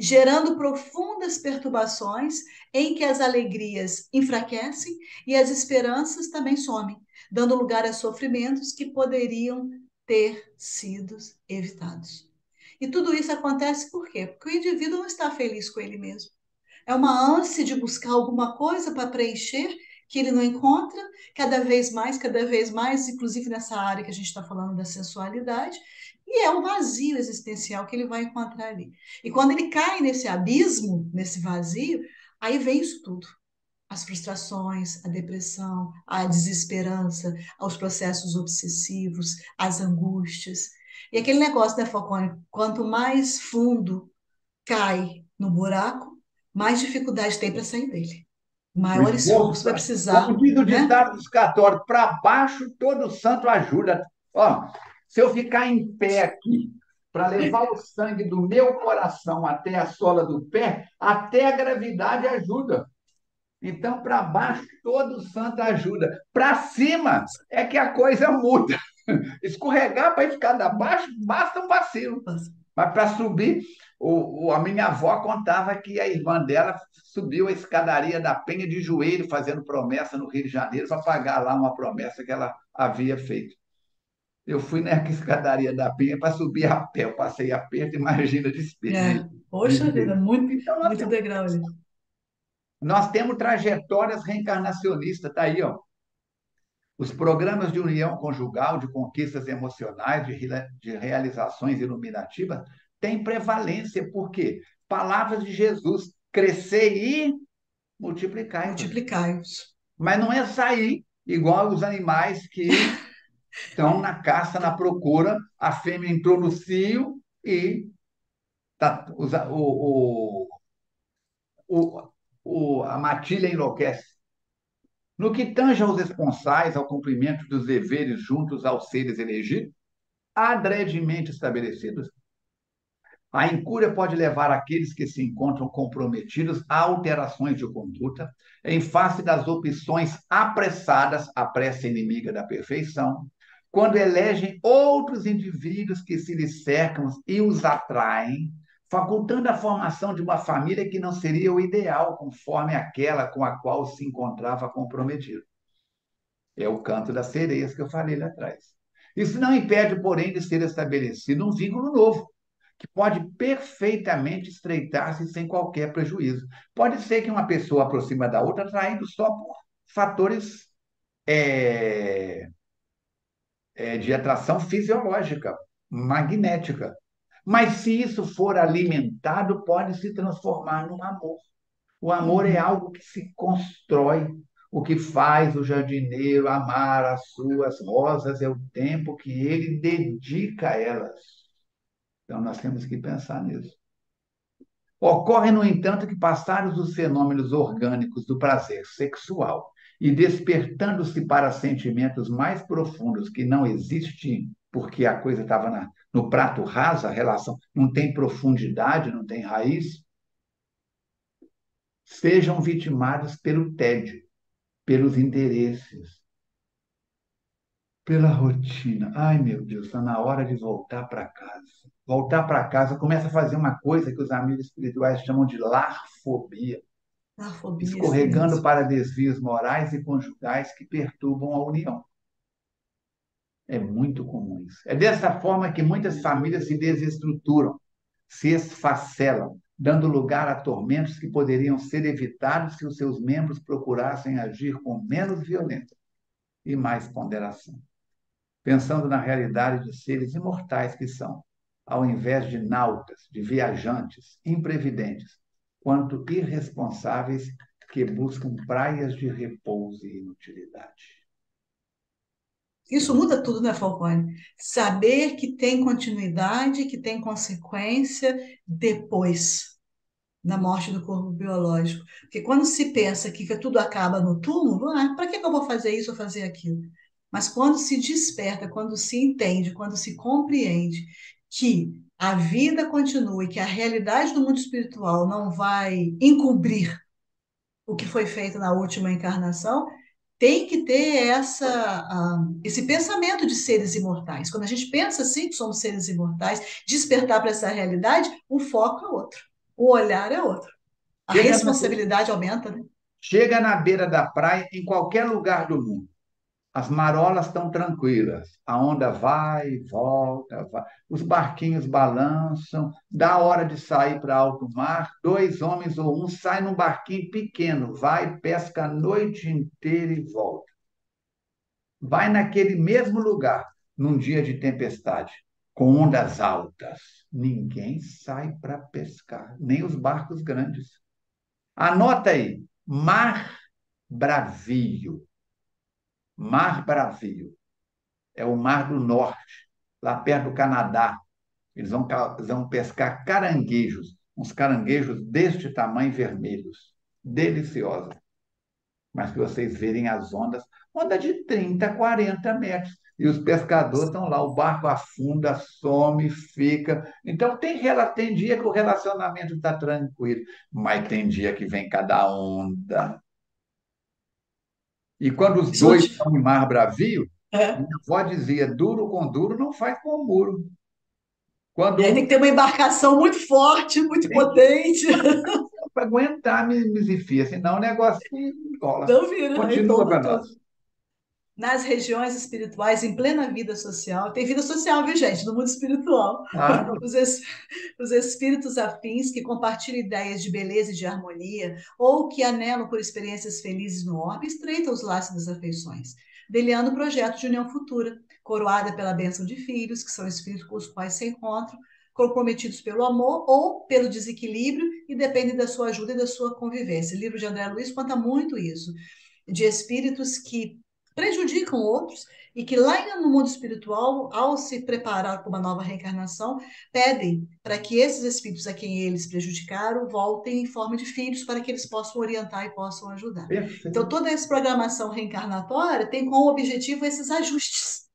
gerando profundas perturbações em que as alegrias enfraquecem e as esperanças também somem, dando lugar a sofrimentos que poderiam ter sido evitados. E tudo isso acontece por quê? Porque o indivíduo não está feliz com ele mesmo. É uma ânsia de buscar alguma coisa para preencher que ele não encontra, cada vez mais, inclusive nessa área que a gente está falando da sensualidade, e é um vazio existencial que ele vai encontrar ali. E quando ele cai nesse abismo, nesse vazio, aí vem isso tudo. As frustrações, a depressão, a desesperança, os processos obsessivos, as angústias. E aquele negócio, né, Falcone? Quanto mais fundo cai no buraco, mais dificuldade tem para sair dele. O Maior esforço, esforço vai precisar, como diz o né? ditado dos católicos, para baixo todo santo ajuda. Ó, se eu ficar em pé aqui para levar o sangue do meu coração até a sola do pé, até a gravidade ajuda. Então, para baixo, todo santo ajuda. Para cima é que a coisa muda. Escorregar para ficar da baixo, basta um vacilo. Mas para subir, a minha avó contava que a irmã dela subiu a escadaria da Penha de joelho, fazendo promessa no Rio de Janeiro, para pagar lá uma promessa que ela havia feito. Eu fui na escadaria da Penha para subir a pé, eu passei aperto, imagina a É, despedida. poxa vida, muito, Então, muito degrau ali. nós temos trajetórias reencarnacionistas, está aí, ó. Os programas de união conjugal, de conquistas emocionais, de realizações iluminativas, têm prevalência, porque palavras de Jesus, crescer e multiplicai-vos. Multiplicai-os. Mas não é sair igual os animais que estão na caça, na procura, a fêmea entrou no cio e tá, a matilha enlouquece. No que tange aos responsais, ao cumprimento dos deveres juntos aos seres elegidos, adredemente estabelecidos, a incúria pode levar aqueles que se encontram comprometidos a alterações de conduta em face das opções apressadas, a pressa inimiga da perfeição, quando elegem outros indivíduos que se lhes cercam e os atraem, facultando a formação de uma família que não seria o ideal conforme aquela com a qual se encontrava comprometido. É o canto das sereias que eu falei lá atrás. Isso não impede, porém, de ser estabelecido um vínculo novo, que pode perfeitamente estreitar-se sem qualquer prejuízo. Pode ser que uma pessoa aproxima da outra atraindo só por fatores é, de atração fisiológica, magnética. Mas se isso for alimentado, pode se transformar num amor. O amor é Uhum. algo que se constrói. O que faz o jardineiro amar as suas rosas é o tempo que ele dedica a elas. Então, nós temos que pensar nisso. Ocorre, no entanto, que passados os fenômenos orgânicos do prazer sexual e despertando-se para sentimentos mais profundos que não existem, porque a coisa estava no prato raso, a relação não tem profundidade, não tem raiz, sejam vitimados pelo tédio, pelos interesses, pela rotina. Ai, meu Deus, está na hora de voltar para casa. Voltar para casa, começa a fazer uma coisa que os amigos espirituais chamam de larfobia, A fobia, isso escorregando mesmo. para desvios morais e conjugais que perturbam a união. É muito comum isso. É dessa forma que muitas famílias se desestruturam, se esfacelam, dando lugar a tormentos que poderiam ser evitados se os seus membros procurassem agir com menos violência e mais ponderação, pensando na realidade de seres imortais que são, ao invés de nautas, de viajantes, imprevidentes, quanto irresponsáveis que buscam praias de repouso e inutilidade. Isso muda tudo, né, Falcone? Saber que tem continuidade, que tem consequência depois, na morte do corpo biológico. Porque quando se pensa que tudo acaba no túmulo, para que eu vou fazer isso ou fazer aquilo? Mas quando se desperta, quando se entende, quando se compreende que a vida continua e que a realidade do mundo espiritual não vai encobrir o que foi feito na última encarnação, tem que ter esse pensamento de seres imortais. Quando a gente pensa assim, que somos seres imortais, despertar para essa realidade, o foco é outro. O olhar é outro. A Chega na, responsabilidade aumenta, né? chega na beira da praia, em qualquer lugar do mundo. As marolas estão tranquilas, a onda vai, volta, vai. Os barquinhos balançam, dá hora de sair para alto mar, dois homens ou um sai num barquinho pequeno, vai, pesca a noite inteira e volta. Vai naquele mesmo lugar, num dia de tempestade, com ondas altas. Ninguém sai para pescar, nem os barcos grandes. Anota aí, Mar Bravio. Mar Bravio. É o Mar do Norte, lá perto do Canadá. Eles vão pescar caranguejos, uns caranguejos deste tamanho vermelhos, deliciosos. Mas que vocês verem as ondas, onda de 30, 40 metros. E os pescadores estão lá, o barco afunda, some, fica. Então, tem dia que o relacionamento está tranquilo, mas tem dia que vem cada onda. E quando os dois Gente, estão em mar bravio, é. minha avó dizia: duro com duro não faz com muro. E Quando aí tem um que ter uma embarcação muito forte, muito tem potente. para aguentar me zifia, senão o negócio enrola. Não vira, aí Continua tomba para tudo. nós. Nas regiões espirituais, em plena vida social, tem vida social, viu, gente? No mundo espiritual. Claro. Os, es- os espíritos afins que compartilham ideias de beleza e de harmonia, ou que anelam por experiências felizes no orbe, estreitam os laços das afeições, delineando projetos de união futura, coroada pela bênção de filhos, que são espíritos com os quais se encontram, comprometidos pelo amor ou pelo desequilíbrio e dependem da sua ajuda e da sua convivência. O livro de André Luiz conta muito isso, de espíritos que prejudicam outros e que lá no mundo espiritual, ao se preparar para uma nova reencarnação, pedem para que esses espíritos a quem eles prejudicaram voltem em forma de filhos para que eles possam orientar e possam ajudar. Então, Perfeito. toda essa programação reencarnatória tem como objetivo esses ajustes,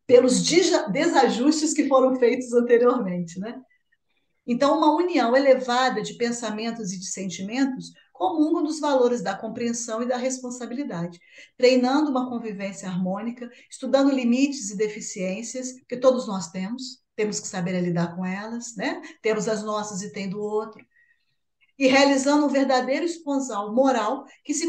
pelos desajustes que foram feitos anteriormente, né? Então, uma união elevada de pensamentos e de sentimentos comungam dos valores da compreensão e da responsabilidade, treinando uma convivência harmônica, estudando limites e deficiências que todos nós temos que saber lidar com elas, né? Temos as nossas e tem do outro, e realizando um verdadeiro esponsal moral que se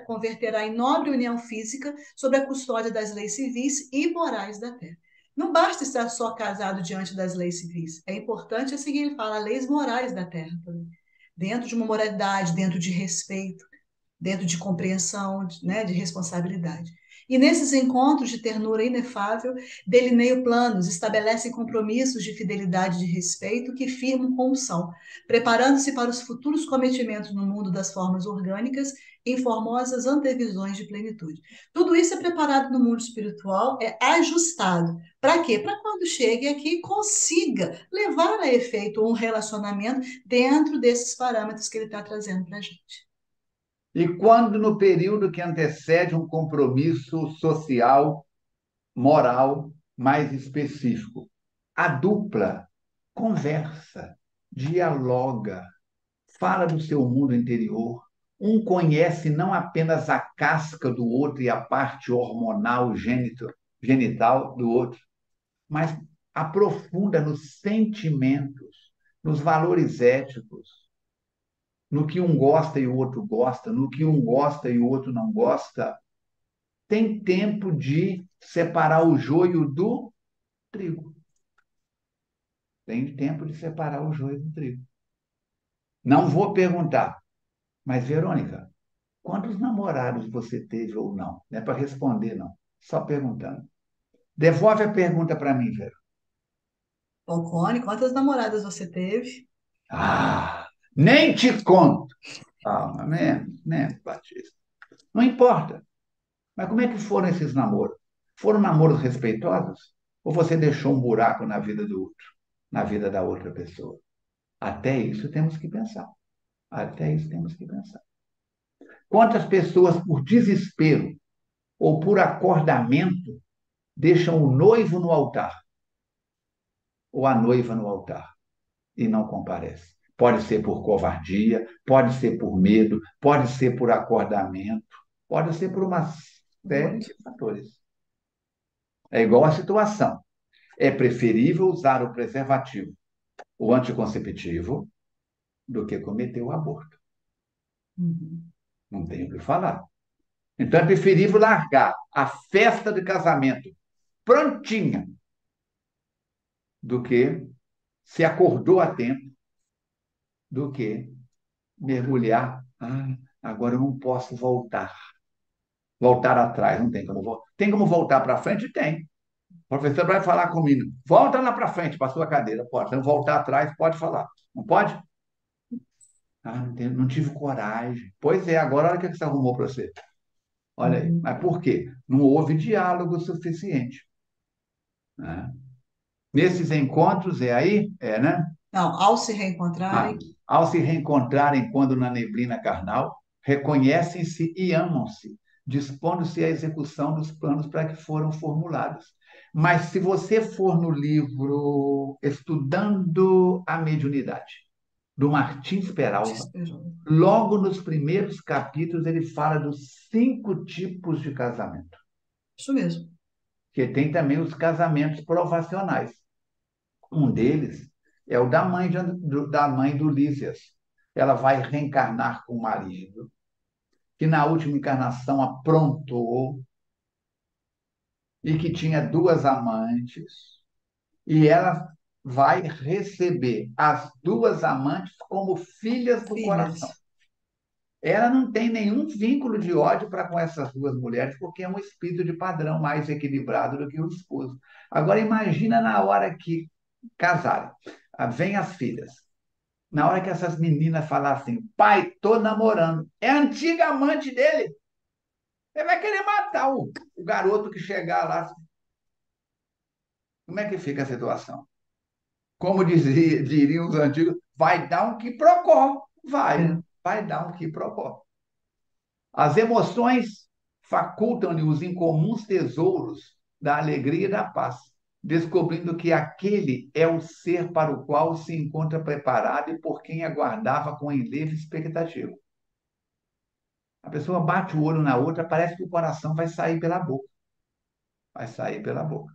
converterá em nobre união física sob a custódia das leis civis e morais da terra. Não basta estar só casado diante das leis civis. É importante, assim que ele fala, leis morais da terra também. Dentro de uma moralidade, dentro de respeito, dentro de compreensão, né, de responsabilidade. E nesses encontros de ternura inefável, delineiam planos, estabelecem compromissos de fidelidade e de respeito que firmam como são, preparando-se para os futuros cometimentos no mundo das formas orgânicas em formosas antevisões de plenitude. Tudo isso é preparado no mundo espiritual, é ajustado. Para quê? Para quando chegue aqui consiga levar a efeito um relacionamento dentro desses parâmetros que ele está trazendo para a gente. E quando no período que antecede um compromisso social, moral mais específico, a dupla conversa, dialoga, fala do seu mundo interior. Um conhece não apenas a casca do outro e a parte hormonal genital do outro, mas aprofunda nos sentimentos, nos valores éticos, no que um gosta e o outro gosta, no que um gosta e o outro não gosta. Tem tempo de separar o joio do trigo. Tem tempo de separar o joio do trigo. Não vou perguntar, mas Verônica, quantos namorados você teve ou não? Não é para responder, não. Só perguntando. Devolve a pergunta para mim, Verônica. Falcone, quantas namoradas você teve? Ah, nem te conto. Ah, menos, Batista. Não importa. Mas como é que foram esses namoros? Foram namoros respeitosos? Ou você deixou um buraco na vida do outro, na vida da outra pessoa? Até isso temos que pensar. Até isso temos que pensar. Quantas pessoas, por desespero ou por acordamento, deixam o noivo no altar ou a noiva no altar e não comparece? Pode ser por covardia, pode ser por medo, pode ser por acordamento, pode ser por uma série Muito. de fatores. É igual a situação. É preferível usar o preservativo, o anticonceptivo, do que cometer o aborto. Uhum. Não tenho o que falar. Então é preferível largar a festa de casamento prontinha do que se acordou a tempo, do que mergulhar. Ah, agora eu não posso voltar. Voltar atrás, não tem como voltar. Tem como voltar para frente? Tem. O professor vai falar comigo. Volta lá para frente, para a sua cadeira. Pode. Se não voltar atrás, pode falar. Não pode? Ah, não tive coragem. Pois é, agora olha o que você arrumou para você. Olha aí. Uhum. Mas por quê? Não houve diálogo suficiente. Né? Nesses encontros, é aí? É, né? Não, ao se Ah, reencontrarem, ao se reencontrarem quando na neblina carnal, reconhecem-se e amam-se, dispondo-se à execução dos planos para que foram formulados. Mas se você for no livro Estudando a Mediunidade, do Martins te Peralva, esperou. logo nos primeiros capítulos ele fala dos 5 tipos de casamento, Isso mesmo. que tem também os casamentos provacionais. Um deles é o da mãe do Lísias. Ela vai reencarnar com o marido, que na última encarnação aprontou e que tinha 2 amantes, e ela vai receber as 2 amantes como filhas do coração. Filhas. Ela não tem nenhum vínculo de ódio para com essas 2 mulheres, porque é um espírito de padrão mais equilibrado do que o esposo. Agora, imagina na hora que casarem. Vem as filhas. Na hora que essas meninas falar assim, pai, tô namorando, é a antiga amante dele. Ele vai querer matar o garoto que chegar lá. Como é que fica a situação? Como diriam os antigos, vai dar um quiprocó. É. Vai dar um quiprocó. As emoções facultam-lhe os incomuns tesouros da alegria e da paz, descobrindo que aquele é o ser para o qual se encontra preparado e por quem aguardava com enlevo expectativa. A pessoa bate o olho na outra, parece que o coração vai sair pela boca. Vai sair pela boca.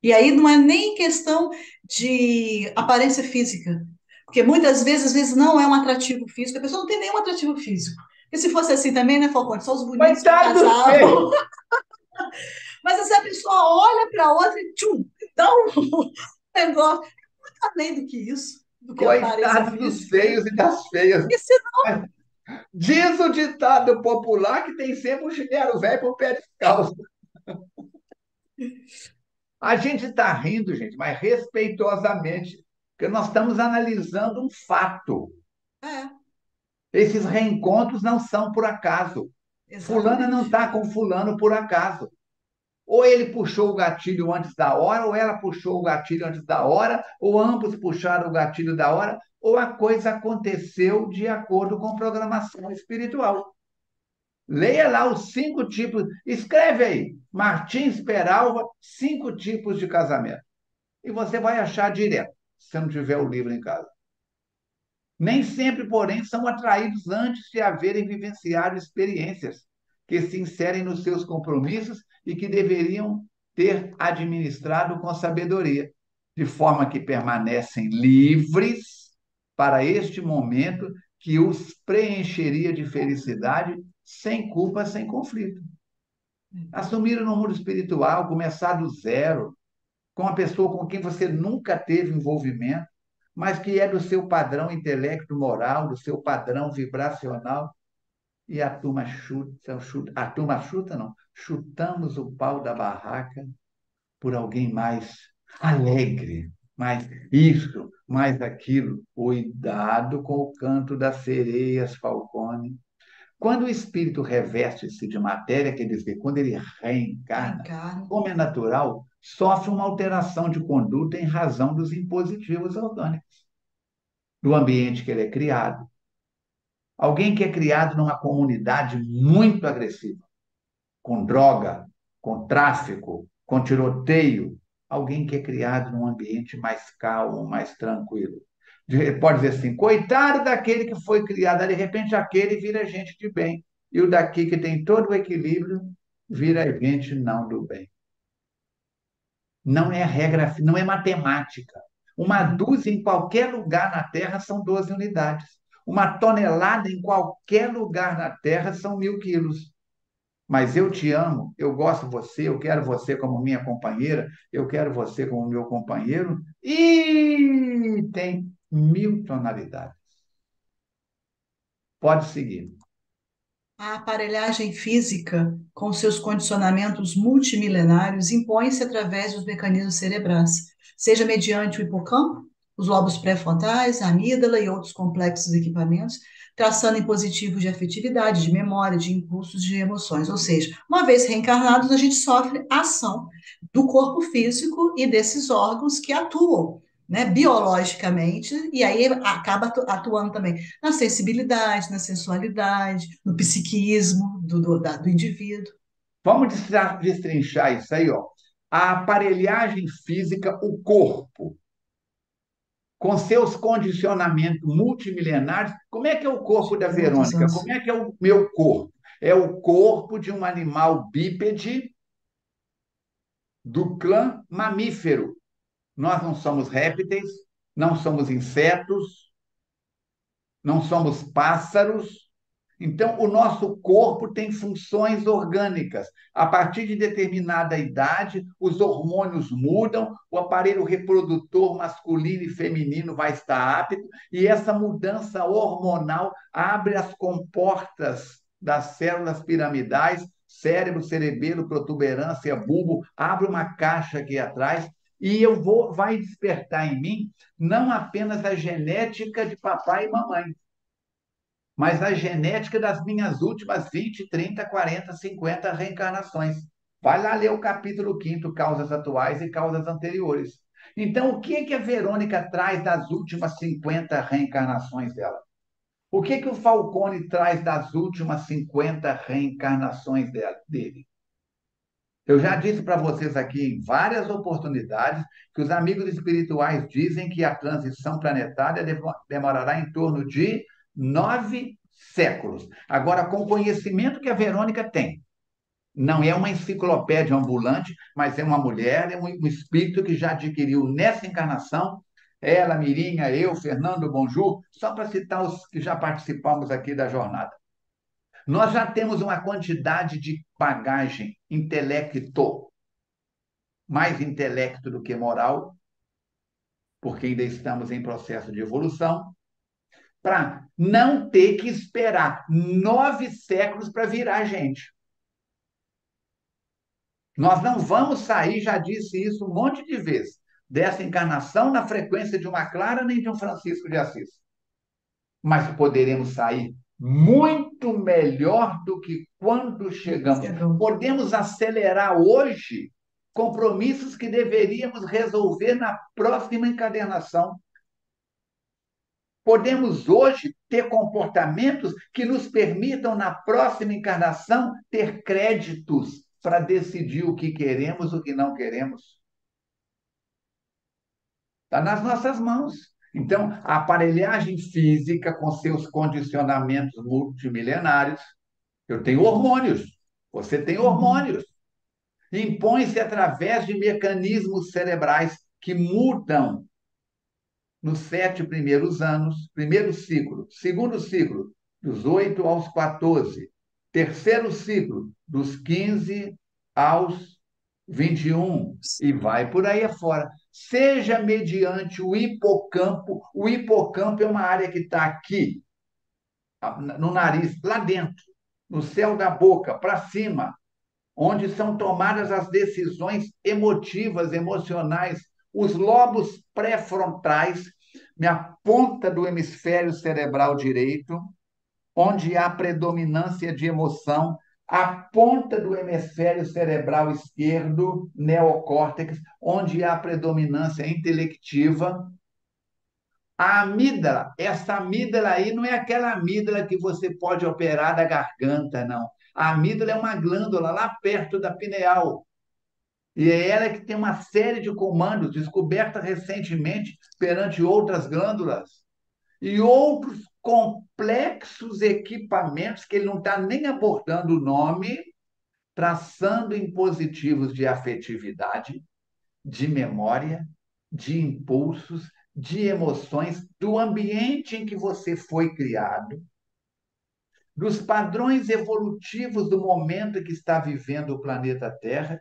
E aí não é nem questão de aparência física, porque muitas vezes, às vezes não é um atrativo físico, a pessoa não tem nenhum atrativo físico. Porque se fosse assim também, né, Falcone? Só os bonitos que Coitado dos casavam. feios! Mas assim, a pessoa olha para a outra e tchum, dá um negócio. É muito além do que isso, do que a aparência Coitado dos física, né? feios e das feias. E se Diz o ditado popular que tem sempre um chinelo velho para o pé descalço. A gente está rindo, gente, mas respeitosamente, porque nós estamos analisando um fato. é, Esses reencontros não são por acaso. Fulana não exatamente. está com fulano por acaso. Ou ele puxou o gatilho antes da hora, ou ela puxou o gatilho antes da hora, ou ambos puxaram o gatilho da hora, ou a coisa aconteceu de acordo com programação espiritual. Leia lá os 5 tipos, escreve aí, Martins Peralva, 5 tipos de casamento. E você vai achar direto, se você não tiver o livro em casa. Nem sempre, porém, são atraídos antes de haverem vivenciado experiências que se inserem nos seus compromissos e que deveriam ter administrado com sabedoria, de forma que permanecem livres para este momento que os preencheria de felicidade, sem culpa, sem conflito. Assumir no mundo espiritual, começar do zero, com uma pessoa com quem você nunca teve envolvimento, mas que é do seu padrão intelecto moral, do seu padrão vibracional, e a turma chuta não, chutamos o pau da barraca por alguém mais alegre, mais isso, mais aquilo. Cuidado com o canto das sereias, Falcone. Quando o espírito reveste-se de matéria, quer dizer, quando ele reencarna, Reencarna. como é natural, sofre uma alteração de conduta em razão dos impositivos orgânicos, do ambiente que ele é criado. Alguém que é criado numa comunidade muito agressiva, com droga, com tráfico, com tiroteio, alguém que é criado num ambiente mais calmo, mais tranquilo. Pode dizer assim, coitado daquele que foi criado, de repente aquele vira gente de bem, e o daqui que tem todo o equilíbrio vira gente não do bem. Não é regra, não é matemática. Uma dúzia em qualquer lugar na Terra são 12 unidades. Uma tonelada em qualquer lugar na Terra são 1.000 quilos. Mas eu te amo, eu gosto de você, eu quero você como minha companheira, eu quero você como meu companheiro, e tem 1.000 tonalidades. Pode seguir. A aparelhagem física, com seus condicionamentos multimilenários, impõe-se através dos mecanismos cerebrais, seja mediante o hipocampo, os lobos pré-frontais, a amígdala e outros complexos equipamentos, traçando impositivos de afetividade, de memória, de impulsos, de emoções. Ou seja, uma vez reencarnados, a gente sofre a ação do corpo físico e desses órgãos que atuam, né, biologicamente, e aí acaba atuando também na sensibilidade, na sensualidade, no psiquismo do indivíduo. Vamos destrinchar isso aí, ó. A aparelhagem física, o corpo, com seus condicionamentos multimilenares. Como é que é o corpo da Muitos Verônica? anos. Como é que é o meu corpo? É o corpo de um animal bípede do clã mamífero. Nós não somos répteis, não somos insetos, não somos pássaros. Então, o nosso corpo tem funções orgânicas. A partir de determinada idade, os hormônios mudam, o aparelho reprodutor masculino e feminino vai estar apto, e essa mudança hormonal abre as comportas das células piramidais, cérebro, cerebelo, protuberância, bulbo, abre uma caixa aqui atrás, e vai despertar em mim não apenas a genética de papai e mamãe, mas a genética das minhas últimas 20, 30, 40, 50 reencarnações. Vai lá ler o capítulo 5º, Causas Atuais e Causas Anteriores. Então, o que a Verônica traz das últimas 50 reencarnações dela? O que o Falcone traz das últimas 50 reencarnações dele? Eu já disse para vocês aqui em várias oportunidades que os amigos espirituais dizem que a transição planetária demorará em torno de 9 séculos. Agora, com o conhecimento que a Verônica tem, não é uma enciclopédia ambulante, mas é uma mulher, é um espírito que já adquiriu nessa encarnação, ela, Mirinha, eu, Fernando Bonjour, só para citar os que já participamos aqui da jornada. Nós já temos uma quantidade de bagagem, intelecto, mais intelecto do que moral, porque ainda estamos em processo de evolução, para não ter que esperar 9 séculos para virar gente. Nós não vamos sair, já disse isso um monte de vezes, dessa encarnação na frequência de uma Clara nem de um Francisco de Assis. Mas poderemos sair muito melhor do que quando chegamos. Podemos acelerar hoje compromissos que deveríamos resolver na próxima encadernação. Podemos hoje ter comportamentos que nos permitam, na próxima encarnação, ter créditos para decidir o que queremos, o que não queremos. Está nas nossas mãos. Então, a aparelhagem física, com seus condicionamentos multimilenários, eu tenho hormônios, você tem hormônios, impõe-se através de mecanismos cerebrais que mudam nos 7 primeiros anos, primeiro ciclo, segundo ciclo, dos 8 aos 14, terceiro ciclo, dos 15 aos 21, e vai por aí afora. Seja mediante o hipocampo é uma área que está aqui, no nariz, lá dentro, no céu da boca, para cima, onde são tomadas as decisões emotivas, emocionais, os lobos pré-frontais, minha ponta do hemisfério cerebral direito, onde há predominância de emoção, a ponta do hemisfério cerebral esquerdo, neocórtex, onde há predominância intelectiva. A amígdala, essa amígdala aí não é aquela amígdala que você pode operar da garganta, não. A amígdala é uma glândula lá perto da pineal. E é ela que tem uma série de comandos descoberta recentemente perante outras glândulas e outros complexos equipamentos que ele não está nem abordando o nome, traçando impositivos de afetividade, de memória de impulsos, de emoções, do ambiente em que você foi criado, dos padrões evolutivos do momento que está vivendo o planeta Terra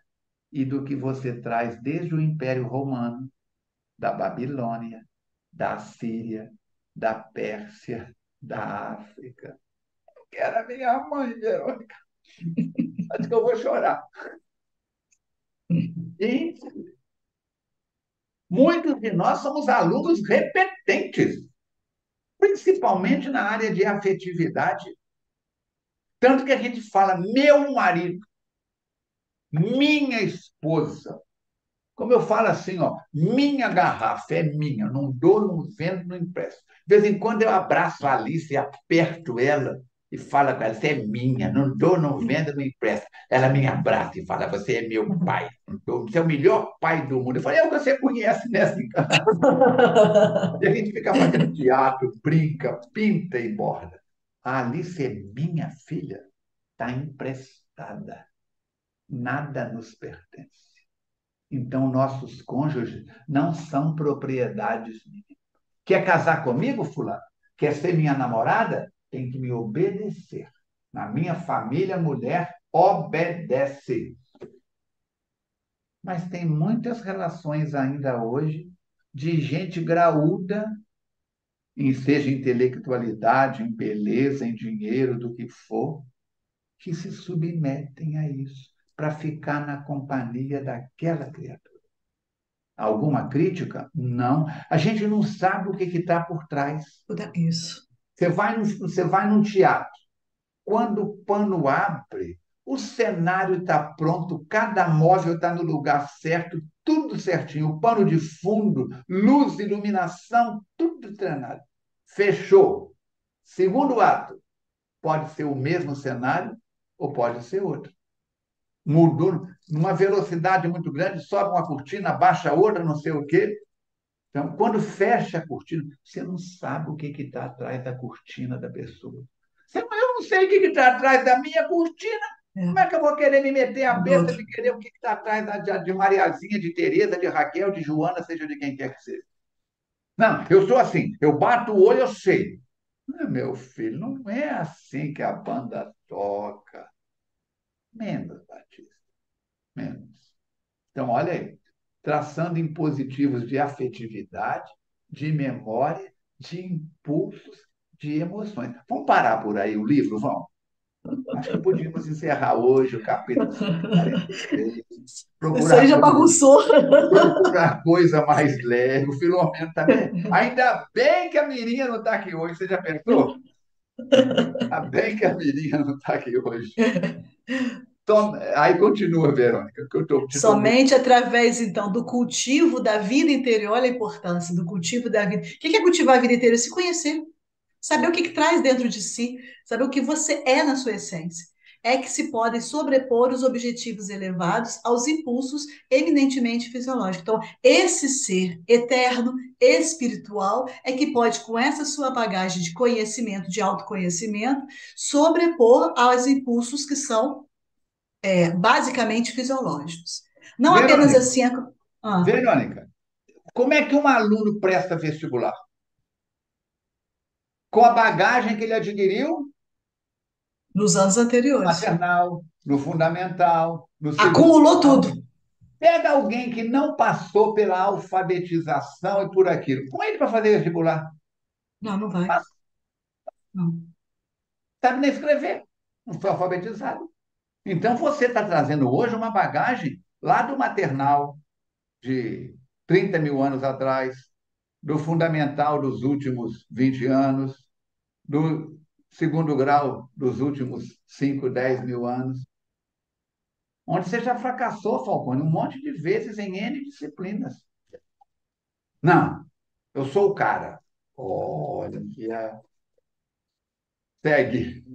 e do que você traz desde o Império Romano, da Babilônia, da Síria, da Pérsia, da África. Que era minha mãe, Verônica. Acho que eu vou chorar. E muitos de nós somos alunos repetentes, principalmente na área de afetividade. Tanto que a gente fala meu marido, minha esposa. Como eu falo assim, ó, minha garrafa é minha, não dou, não vendo, não empresto. De vez em quando eu abraço a Alice e aperto ela e falo com ela, você é minha, não dou, não vendo, não empresto. Ela me abraça e fala, você é meu pai, você é o melhor pai do mundo. Eu falei, é o que você conhece nessa encarnação. E a gente fica fazendo teatro, brinca, pinta e borda. A Alice é minha filha, está emprestada. Nada nos pertence. Então, nossos cônjuges não são propriedades minhas. Quer casar comigo, fulano? Quer ser minha namorada? Tem que me obedecer. Na minha família, mulher obedece. Mas tem muitas relações ainda hoje de gente graúda, seja em intelectualidade, em beleza, em dinheiro, do que for, que se submetem a isso para ficar na companhia daquela criatura. Alguma crítica? Não. A gente não sabe o que está por trás. Isso. Você vai num teatro. Quando o pano abre, o cenário está pronto, cada móvel está no lugar certo, tudo certinho. O pano de fundo, luz, iluminação, tudo treinado. Fechou. Segundo ato, pode ser o mesmo cenário ou pode ser outro. Mudou numa velocidade muito grande, sobe uma cortina, baixa outra, não sei o quê. Então, quando fecha a cortina, você não sabe o que está atrás da cortina da pessoa. Eu não sei o que está atrás da minha cortina. É. Como é que eu vou querer me meter a besta de querer o que está atrás de Mariazinha, de Tereza, de Raquel, de Joana, seja de quem quer que seja? Não, eu sou assim, eu bato o olho, eu sei. Não, meu filho, não é assim que a banda toca. Menos, Batista, menos. Então, olha aí, traçando impositivos de afetividade, de memória, de impulsos, de emoções. Vamos parar por aí o livro, vamos? Acho que podíamos encerrar hoje o capítulo 143, Isso aí já bagunçou. procurar coisa mais leve. O Filomeno também. Ainda bem que a Mirinha não está aqui hoje, você já pensou? Ainda bem que a Mirinha não está aqui hoje. Então, aí continua, Verônica, que eu estou te tomando. Somente através, então, do cultivo da vida interior, olha a importância do cultivo da vida. O que é cultivar a vida interior? Se conhecer, saber o que traz dentro de si, saber o que você é na sua essência. É que se podem sobrepor os objetivos elevados aos impulsos eminentemente fisiológicos. Então, esse ser eterno, espiritual, é que pode, com essa sua bagagem de conhecimento, de autoconhecimento, sobrepor aos impulsos que são basicamente fisiológicos. Não apenas Verônica, assim. Ah, Verônica, como é que um aluno presta vestibular? Com a bagagem que ele adquiriu nos anos no anteriores. maternal, no fundamental, no segundo Acumulou tudo. grau. Pega alguém que não passou pela alfabetização e por aquilo. Põe ele para fazer vestibular. Não, não vai. Mas Não. sabe nem escrever. Não foi alfabetizado. Então, você está trazendo hoje uma bagagem lá do maternal, de 30 mil anos atrás, do fundamental dos últimos 20 anos, do segundo grau dos últimos 5, 10 mil anos, onde você já fracassou, Falcone, um monte de vezes em N disciplinas. Não, eu sou o cara. Olha, segue.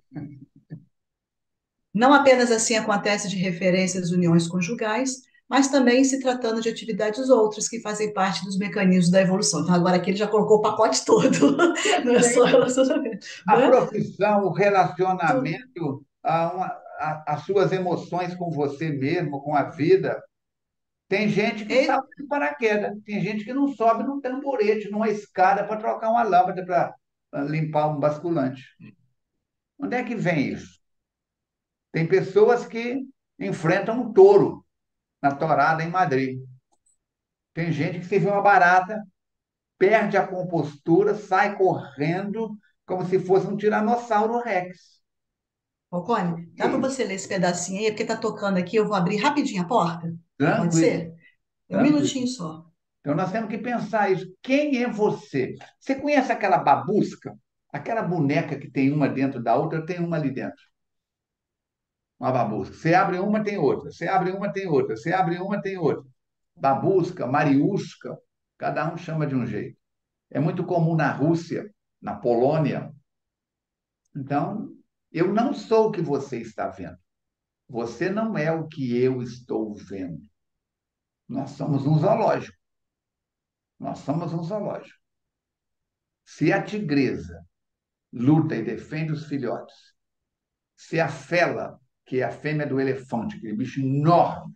Não apenas assim acontece de referência às uniões conjugais, mas também se tratando de atividades outras que fazem parte dos mecanismos da evolução. Então, agora aqui ele já colocou o pacote todo, não é só Perfeito. relacionamento, A né? profissão, o Tudo. relacionamento, as suas emoções com você mesmo, com a vida. Tem gente que E- salta de paraquedas, tem gente que não sobe num tamborete, numa escada para trocar uma lâmpada para limpar um basculante. Onde é que vem isso? Tem pessoas que enfrentam um touro na torada em Madrid. Tem gente que se vê uma barata, perde a compostura, sai correndo como se fosse um tiranossauro Rex. Ocone, Que dá para isso? você ler esse pedacinho aí? Porque tá tocando aqui, eu vou abrir rapidinho a porta. Pode Tranquilo, ser? É um tranquilo. minutinho só. Então nós temos que pensar isso. Quem é você? Você conhece aquela babusca? Aquela boneca que tem uma dentro da outra, tem uma ali dentro. Uma babusca. Você abre uma, tem outra. Você abre uma, tem outra. Você abre uma, tem outra. Babusca, Mariusca, cada um chama de um jeito. É muito comum na Rússia, na Polônia. Então, eu não sou o que você está vendo. Você não é o que eu estou vendo. Nós somos um zoológico. Nós somos um zoológico. Se a tigresa luta e defende os filhotes, se a fela, que é a fêmea do elefante, aquele bicho enorme,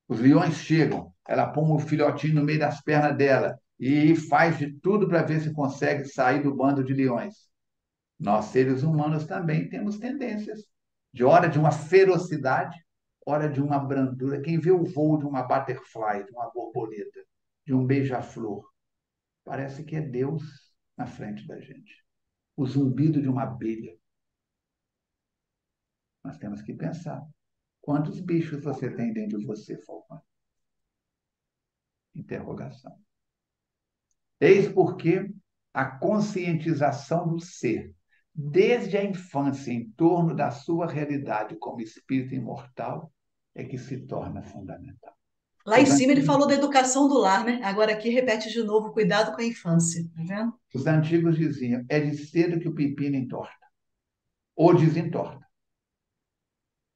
os leões chegam, ela põe o filhotinho no meio das pernas dela e faz de tudo para ver se consegue sair do bando de leões. Nós, seres humanos, também temos tendências de hora de uma ferocidade, hora de uma brandura. Quem vê o voo de uma butterfly, de uma borboleta, de um beija-flor, parece que é Deus na frente da gente. O zumbido de uma abelha. Nós temos que pensar. Quantos bichos você tem dentro de você, Falcão? Interrogação. Eis porque a conscientização do ser, desde a infância, em torno da sua realidade como espírito imortal, é que se torna fundamental. Lá em Os cima ele antigos, falou da educação do lar, né? Agora aqui repete de novo, cuidado com a infância, tá vendo? os antigos diziam, é de cedo que o pepino entorta, ou desentorta.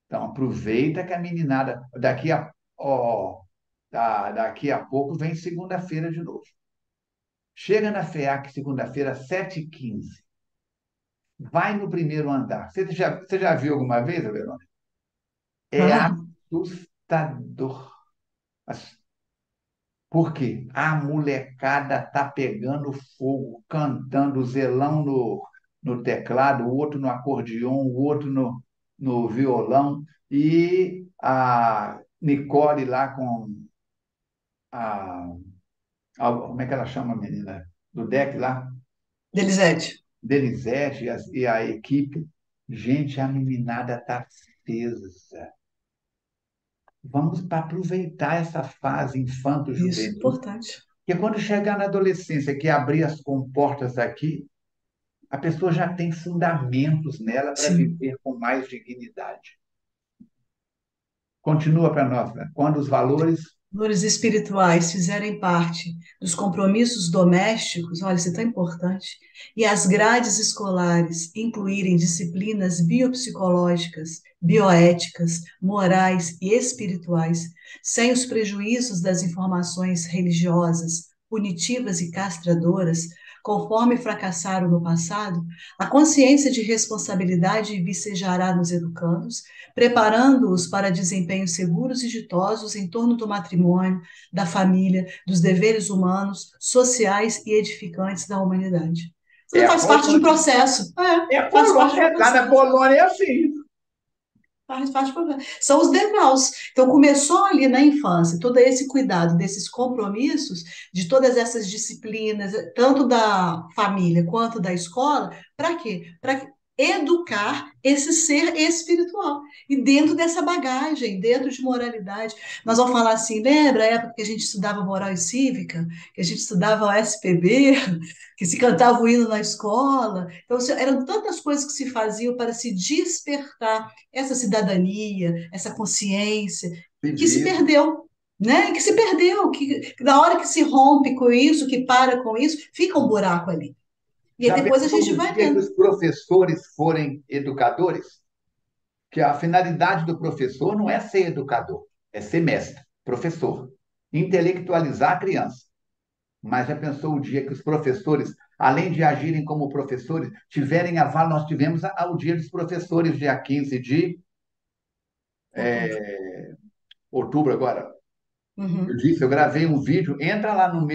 Então, aproveita que a meninada, daqui a pouco vem segunda-feira de novo. Chega na FEAC segunda-feira, 7h15. Vai no primeiro andar. Você já viu alguma vez, Verônica? É Não. assustador. Por quê? A molecada tá pegando fogo, cantando, zelão no teclado, o outro no acordeon, o outro no violão, e a Nicole lá com a, como é que ela chama a menina? Do deck lá? Delisete. Denizete e a equipe. Gente, a meninada está acesa. Vamos para aproveitar essa fase Isso, infanto-juvenil, importante. porque quando chegar na adolescência, que abrir as comportas aqui, a pessoa já tem fundamentos nela para Sim. viver com mais dignidade. Continua para nós, né? Quando os valores. Valores espirituais fizerem parte dos compromissos domésticos, olha, isso é tão importante, e as grades escolares incluírem disciplinas biopsicológicas, bioéticas, morais e espirituais, sem os prejuízos das informações religiosas, punitivas e castradoras, conforme fracassaram no passado, a consciência de responsabilidade vicejará nos educandos, preparando-os para desempenhos seguros e ditosos em torno do matrimônio, da família, dos deveres humanos, sociais e edificantes da humanidade. É Tudo a faz parte de um Polônia. processo. É a Faz parte de um Polônia. Lá na processo. Polônia é assim. Faz parte do processo. São os degraus. Então, começou ali na infância, todo esse cuidado desses compromissos, de todas essas disciplinas, tanto da família quanto da escola, para quê? Para educar esse ser espiritual. E dentro dessa bagagem, dentro de moralidade. Nós vamos falar assim, lembra a época que a gente estudava moral e cívica, que a gente estudava o SPB, que se cantava o hino na escola. Então, assim, eram tantas coisas que se faziam para se despertar essa cidadania, essa consciência, que se Civismo. perdeu. Né? Que se perdeu, que na hora que se rompe com isso, que para com isso, fica um buraco ali. E aí Já depois a pensou gente no vai dia que vendo. os professores forem educadores? Que a finalidade do professor não é ser educador, é ser mestre, professor, intelectualizar a criança. Mas já pensou o dia que os professores, além de agirem como professores, tiverem aval? Nós tivemos o dia dos professores, dia 15 de Outubro. outubro agora. Eu Uhum. disse, eu gravei um vídeo, entra lá no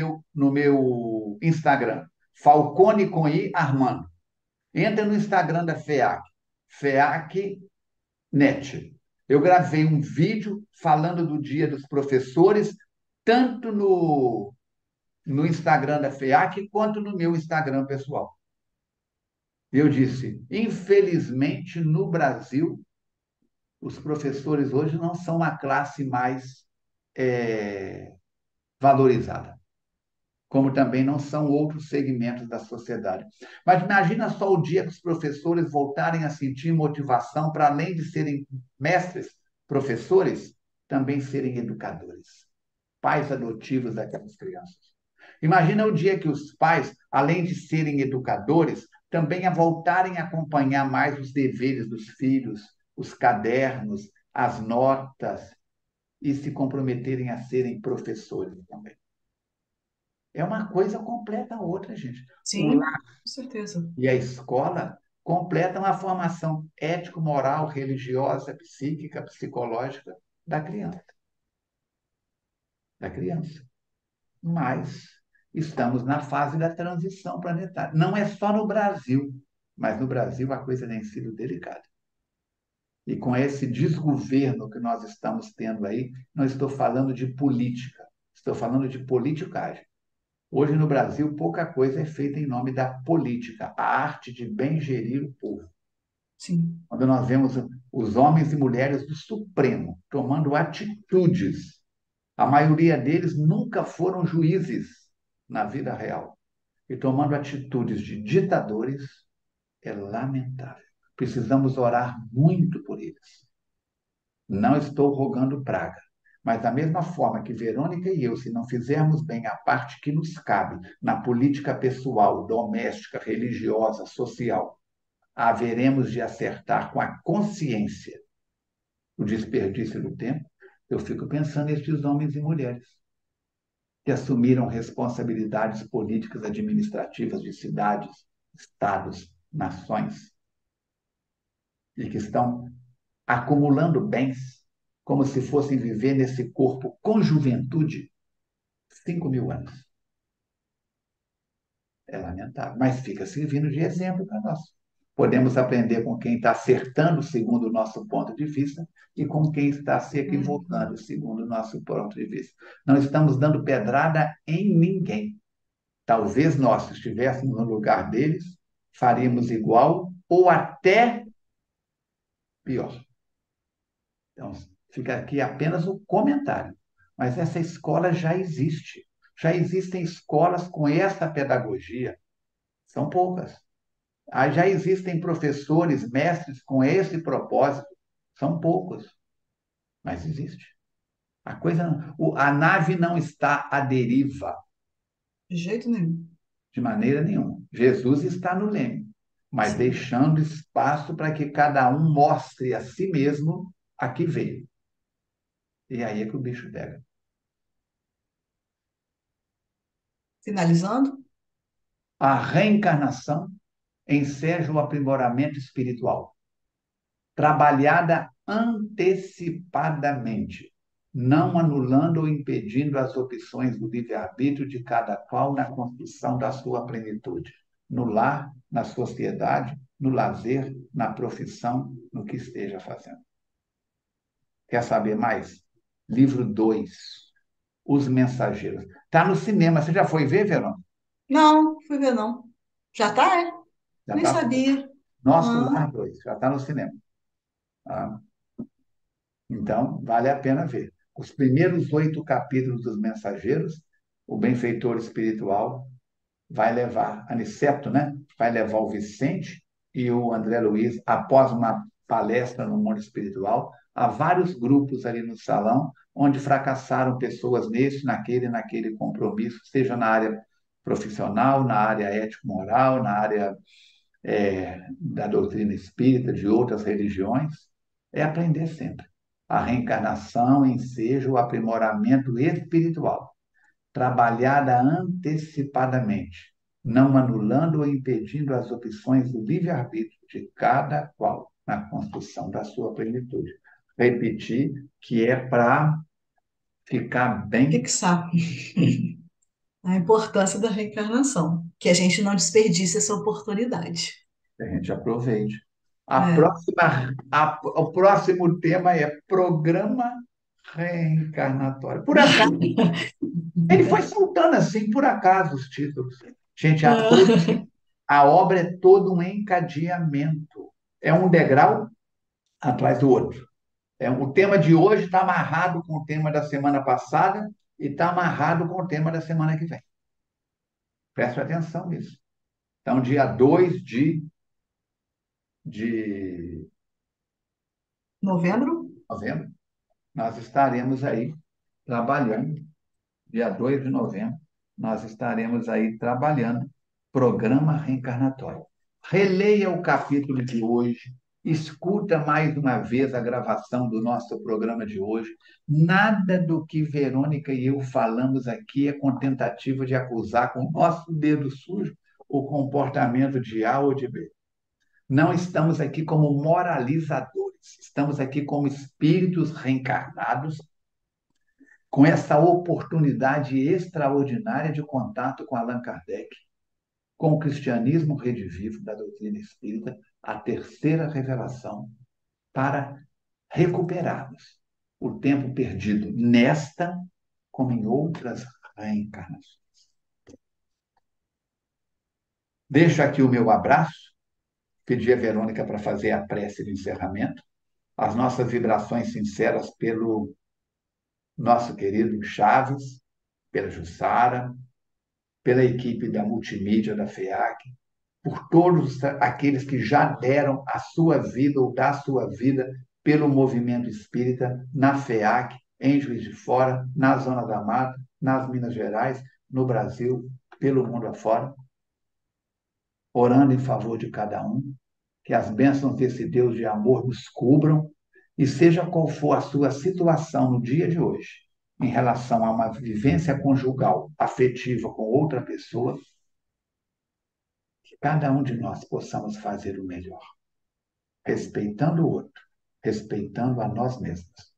meu Instagram, Falcone com I Armando. Entra no Instagram da FEAC, FEAC Net. Eu gravei um vídeo falando do Dia dos Professores, tanto no Instagram da FEAC quanto no meu Instagram pessoal. Eu disse, infelizmente, no Brasil, os professores hoje não são a classe mais valorizada, como também não são outros segmentos da sociedade. Mas imagina só o dia que os professores voltarem a sentir motivação para, além de serem mestres, professores, também serem educadores, pais adotivos daquelas crianças. Imagina o dia que os pais, além de serem educadores, também a voltarem a acompanhar mais os deveres dos filhos, os cadernos, as notas, e se comprometerem a serem professores também. É uma coisa completa a outra, gente. O Sim, lar com certeza. e a escola completam a formação ético-moral, religiosa, psíquica, psicológica da criança. Da criança. Mas estamos na fase da transição planetária. Não é só no Brasil, mas no Brasil a coisa tem sido delicada. E com esse desgoverno que nós estamos tendo aí, não estou falando de política, estou falando de politicagem. Hoje no Brasil, pouca coisa é feita em nome da política, a arte de bem gerir o povo. Sim. Quando nós vemos os homens e mulheres do Supremo tomando atitudes, a maioria deles nunca foram juízes na vida real, e tomando atitudes de ditadores, é lamentável. Precisamos orar muito por eles. Não estou rogando praga, mas da mesma forma que Verônica e eu, se não fizermos bem a parte que nos cabe na política pessoal, doméstica, religiosa, social, haveremos de acertar com a consciência o desperdício do tempo. Eu fico pensando nestes homens e mulheres que assumiram responsabilidades políticas administrativas de cidades, estados, nações, e que estão acumulando bens como se fossem viver nesse corpo com juventude 5.000 anos. É lamentável, mas fica servindo de exemplo para nós. Podemos aprender com quem está acertando segundo o nosso ponto de vista e com quem está se Uhum. equivocando segundo o nosso ponto de vista. Não estamos dando pedrada em ninguém. Talvez nós, se estivéssemos no lugar deles, faríamos igual ou até pior. Então, fica aqui apenas o comentário. Mas essa escola já existe. Já existem escolas com essa pedagogia. São poucas. Já existem professores, mestres com esse propósito. São poucos, mas existe. A nave não está à deriva De jeito nenhum. de maneira nenhuma. Jesus está no leme, mas Sim. deixando espaço para que cada um mostre a si mesmo a que veio. E aí é que o bicho pega. Finalizando? A reencarnação enseja o aprimoramento espiritual, trabalhada antecipadamente, não anulando ou impedindo as opções do livre-arbítrio de cada qual na construção da sua plenitude, no lar, na sociedade, no lazer, na profissão, no que esteja fazendo. Quer saber mais? Livro 2, Os Mensageiros. Está no cinema. Você já foi ver, Verão? Não, fui ver não. Já tá, é? Já Nem está. sabia. Nosso Ah, Lar 2, já está no cinema. Ah, então, vale a pena ver. Os primeiros 8 capítulos dos Mensageiros, o benfeitor espiritual vai levar, Aniceto, né? Vai levar o Vicente e o André Luiz, após uma palestra no mundo espiritual, a vários grupos ali no salão, onde fracassaram pessoas nesse, naquele compromisso, seja na área profissional, na área ético-moral, na área da doutrina espírita, de outras religiões, é aprender sempre. A reencarnação enseja o aprimoramento espiritual, trabalhada antecipadamente, não anulando ou impedindo as opções do livre-arbítrio de cada qual na construção da sua plenitude. Repetir que é para ficar bem. fixar a importância da reencarnação, que a gente não desperdice essa oportunidade. Que a gente aproveite. É. O próximo tema é programa reencarnatório. Por acaso, ele foi soltando assim, por acaso, os títulos. Gente, a obra é todo um encadeamento. É um degrau atrás do outro. O tema de hoje está amarrado com o tema da semana passada e está amarrado com o tema da semana que vem. Preste atenção nisso. Então, dia 2 de Novembro? novembro, nós estaremos aí trabalhando. Dia 2 de novembro, nós estaremos aí trabalhando programa reencarnatório. Releia o capítulo de hoje, escuta mais uma vez a gravação do nosso programa de hoje. Nada do que Verônica e eu falamos aqui é com tentativa de acusar com o nosso dedo sujo o comportamento de A ou de B. Não estamos aqui como moralizadores, estamos aqui como espíritos reencarnados com essa oportunidade extraordinária de contato com Allan Kardec, com o cristianismo redivivo da doutrina espírita, a terceira revelação, para recuperarmos o tempo perdido nesta, como em outras reencarnações. Deixo aqui o meu abraço, pedi a Verônica para fazer a prece de encerramento, as nossas vibrações sinceras pelo nosso querido Chaves, pela Jussara, pela equipe da multimídia da FEAC, por todos aqueles que já deram a sua vida ou da sua vida pelo movimento espírita na FEAC, em Juiz de Fora, na Zona da Mata, nas Minas Gerais, no Brasil, pelo mundo afora, orando em favor de cada um, que as bênçãos desse Deus de amor nos cubram, e seja qual for a sua situação no dia de hoje, em relação a uma vivência conjugal, afetiva com outra pessoa, que cada um de nós possamos fazer o melhor, respeitando o outro, respeitando a nós mesmos,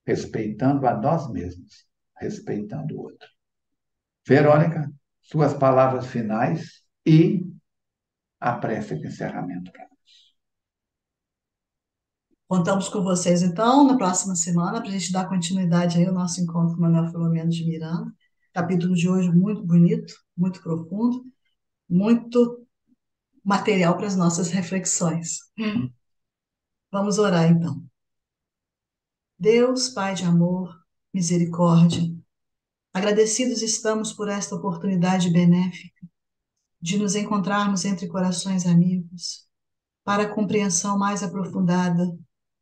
respeitando a nós mesmos, respeitando o outro. Verônica, suas palavras finais e a prece de encerramento para nós. Contamos com vocês, então, na próxima semana, para a gente dar continuidade aí ao nosso encontro com Manuel Filomeno de Miranda. Capítulo de hoje muito bonito, muito profundo, muito material para as nossas reflexões. Vamos orar, então. Deus, Pai de amor, misericórdia, agradecidos estamos por esta oportunidade benéfica de nos encontrarmos entre corações amigos para a compreensão mais aprofundada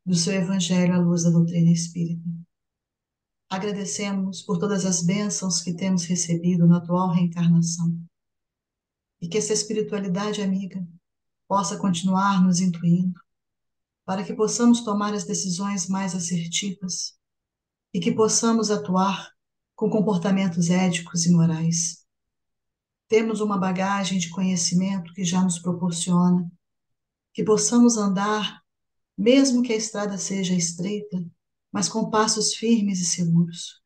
do seu Evangelho à luz da doutrina espírita. Agradecemos por todas as bênçãos que temos recebido na atual reencarnação e que essa espiritualidade amiga possa continuar nos intuindo para que possamos tomar as decisões mais assertivas e que possamos atuar com comportamentos éticos e morais. Temos uma bagagem de conhecimento que já nos proporciona que possamos andar, mesmo que a estrada seja estreita, mas com passos firmes e seguros,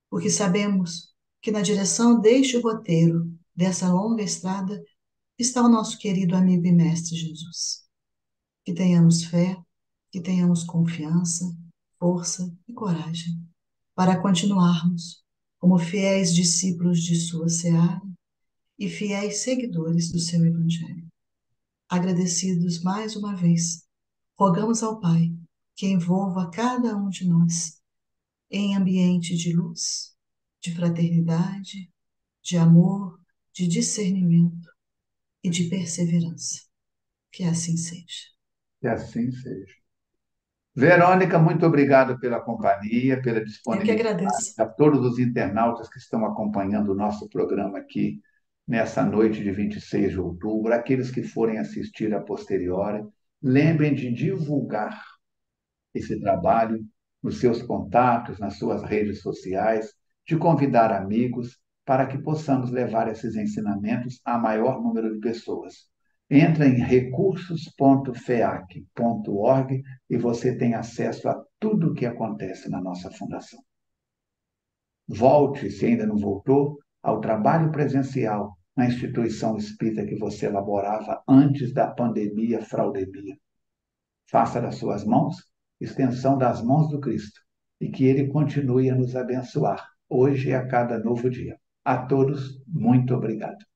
porque sabemos que na direção deste roteiro, dessa longa estrada, está o nosso querido amigo e mestre Jesus. Que tenhamos fé, que tenhamos confiança, força e coragem para continuarmos como fiéis discípulos de sua seara e fiéis seguidores do seu Evangelho. Agradecidos mais uma vez, rogamos ao Pai que envolva cada um de nós em ambiente de luz, de fraternidade, de amor, de discernimento e de perseverança. Que assim seja. Que assim seja. Verônica, muito obrigado pela companhia, pela Eu que disponibilidade, agradeço. a todos os internautas que estão acompanhando o nosso programa aqui nessa noite de 26 de outubro, aqueles que forem assistir a posteriori, lembrem de divulgar esse trabalho nos seus contatos, nas suas redes sociais, de convidar amigos para que possamos levar esses ensinamentos a maior número de pessoas. Entra em recursos.feac.org e você tem acesso a tudo o que acontece na nossa fundação. Volte, se ainda não voltou, ao trabalho presencial na instituição espírita que você elaborava antes da pandemia, fraudemia. Faça das suas mãos extensão das mãos do Cristo e que Ele continue a nos abençoar, hoje e a cada novo dia. A todos, muito obrigado.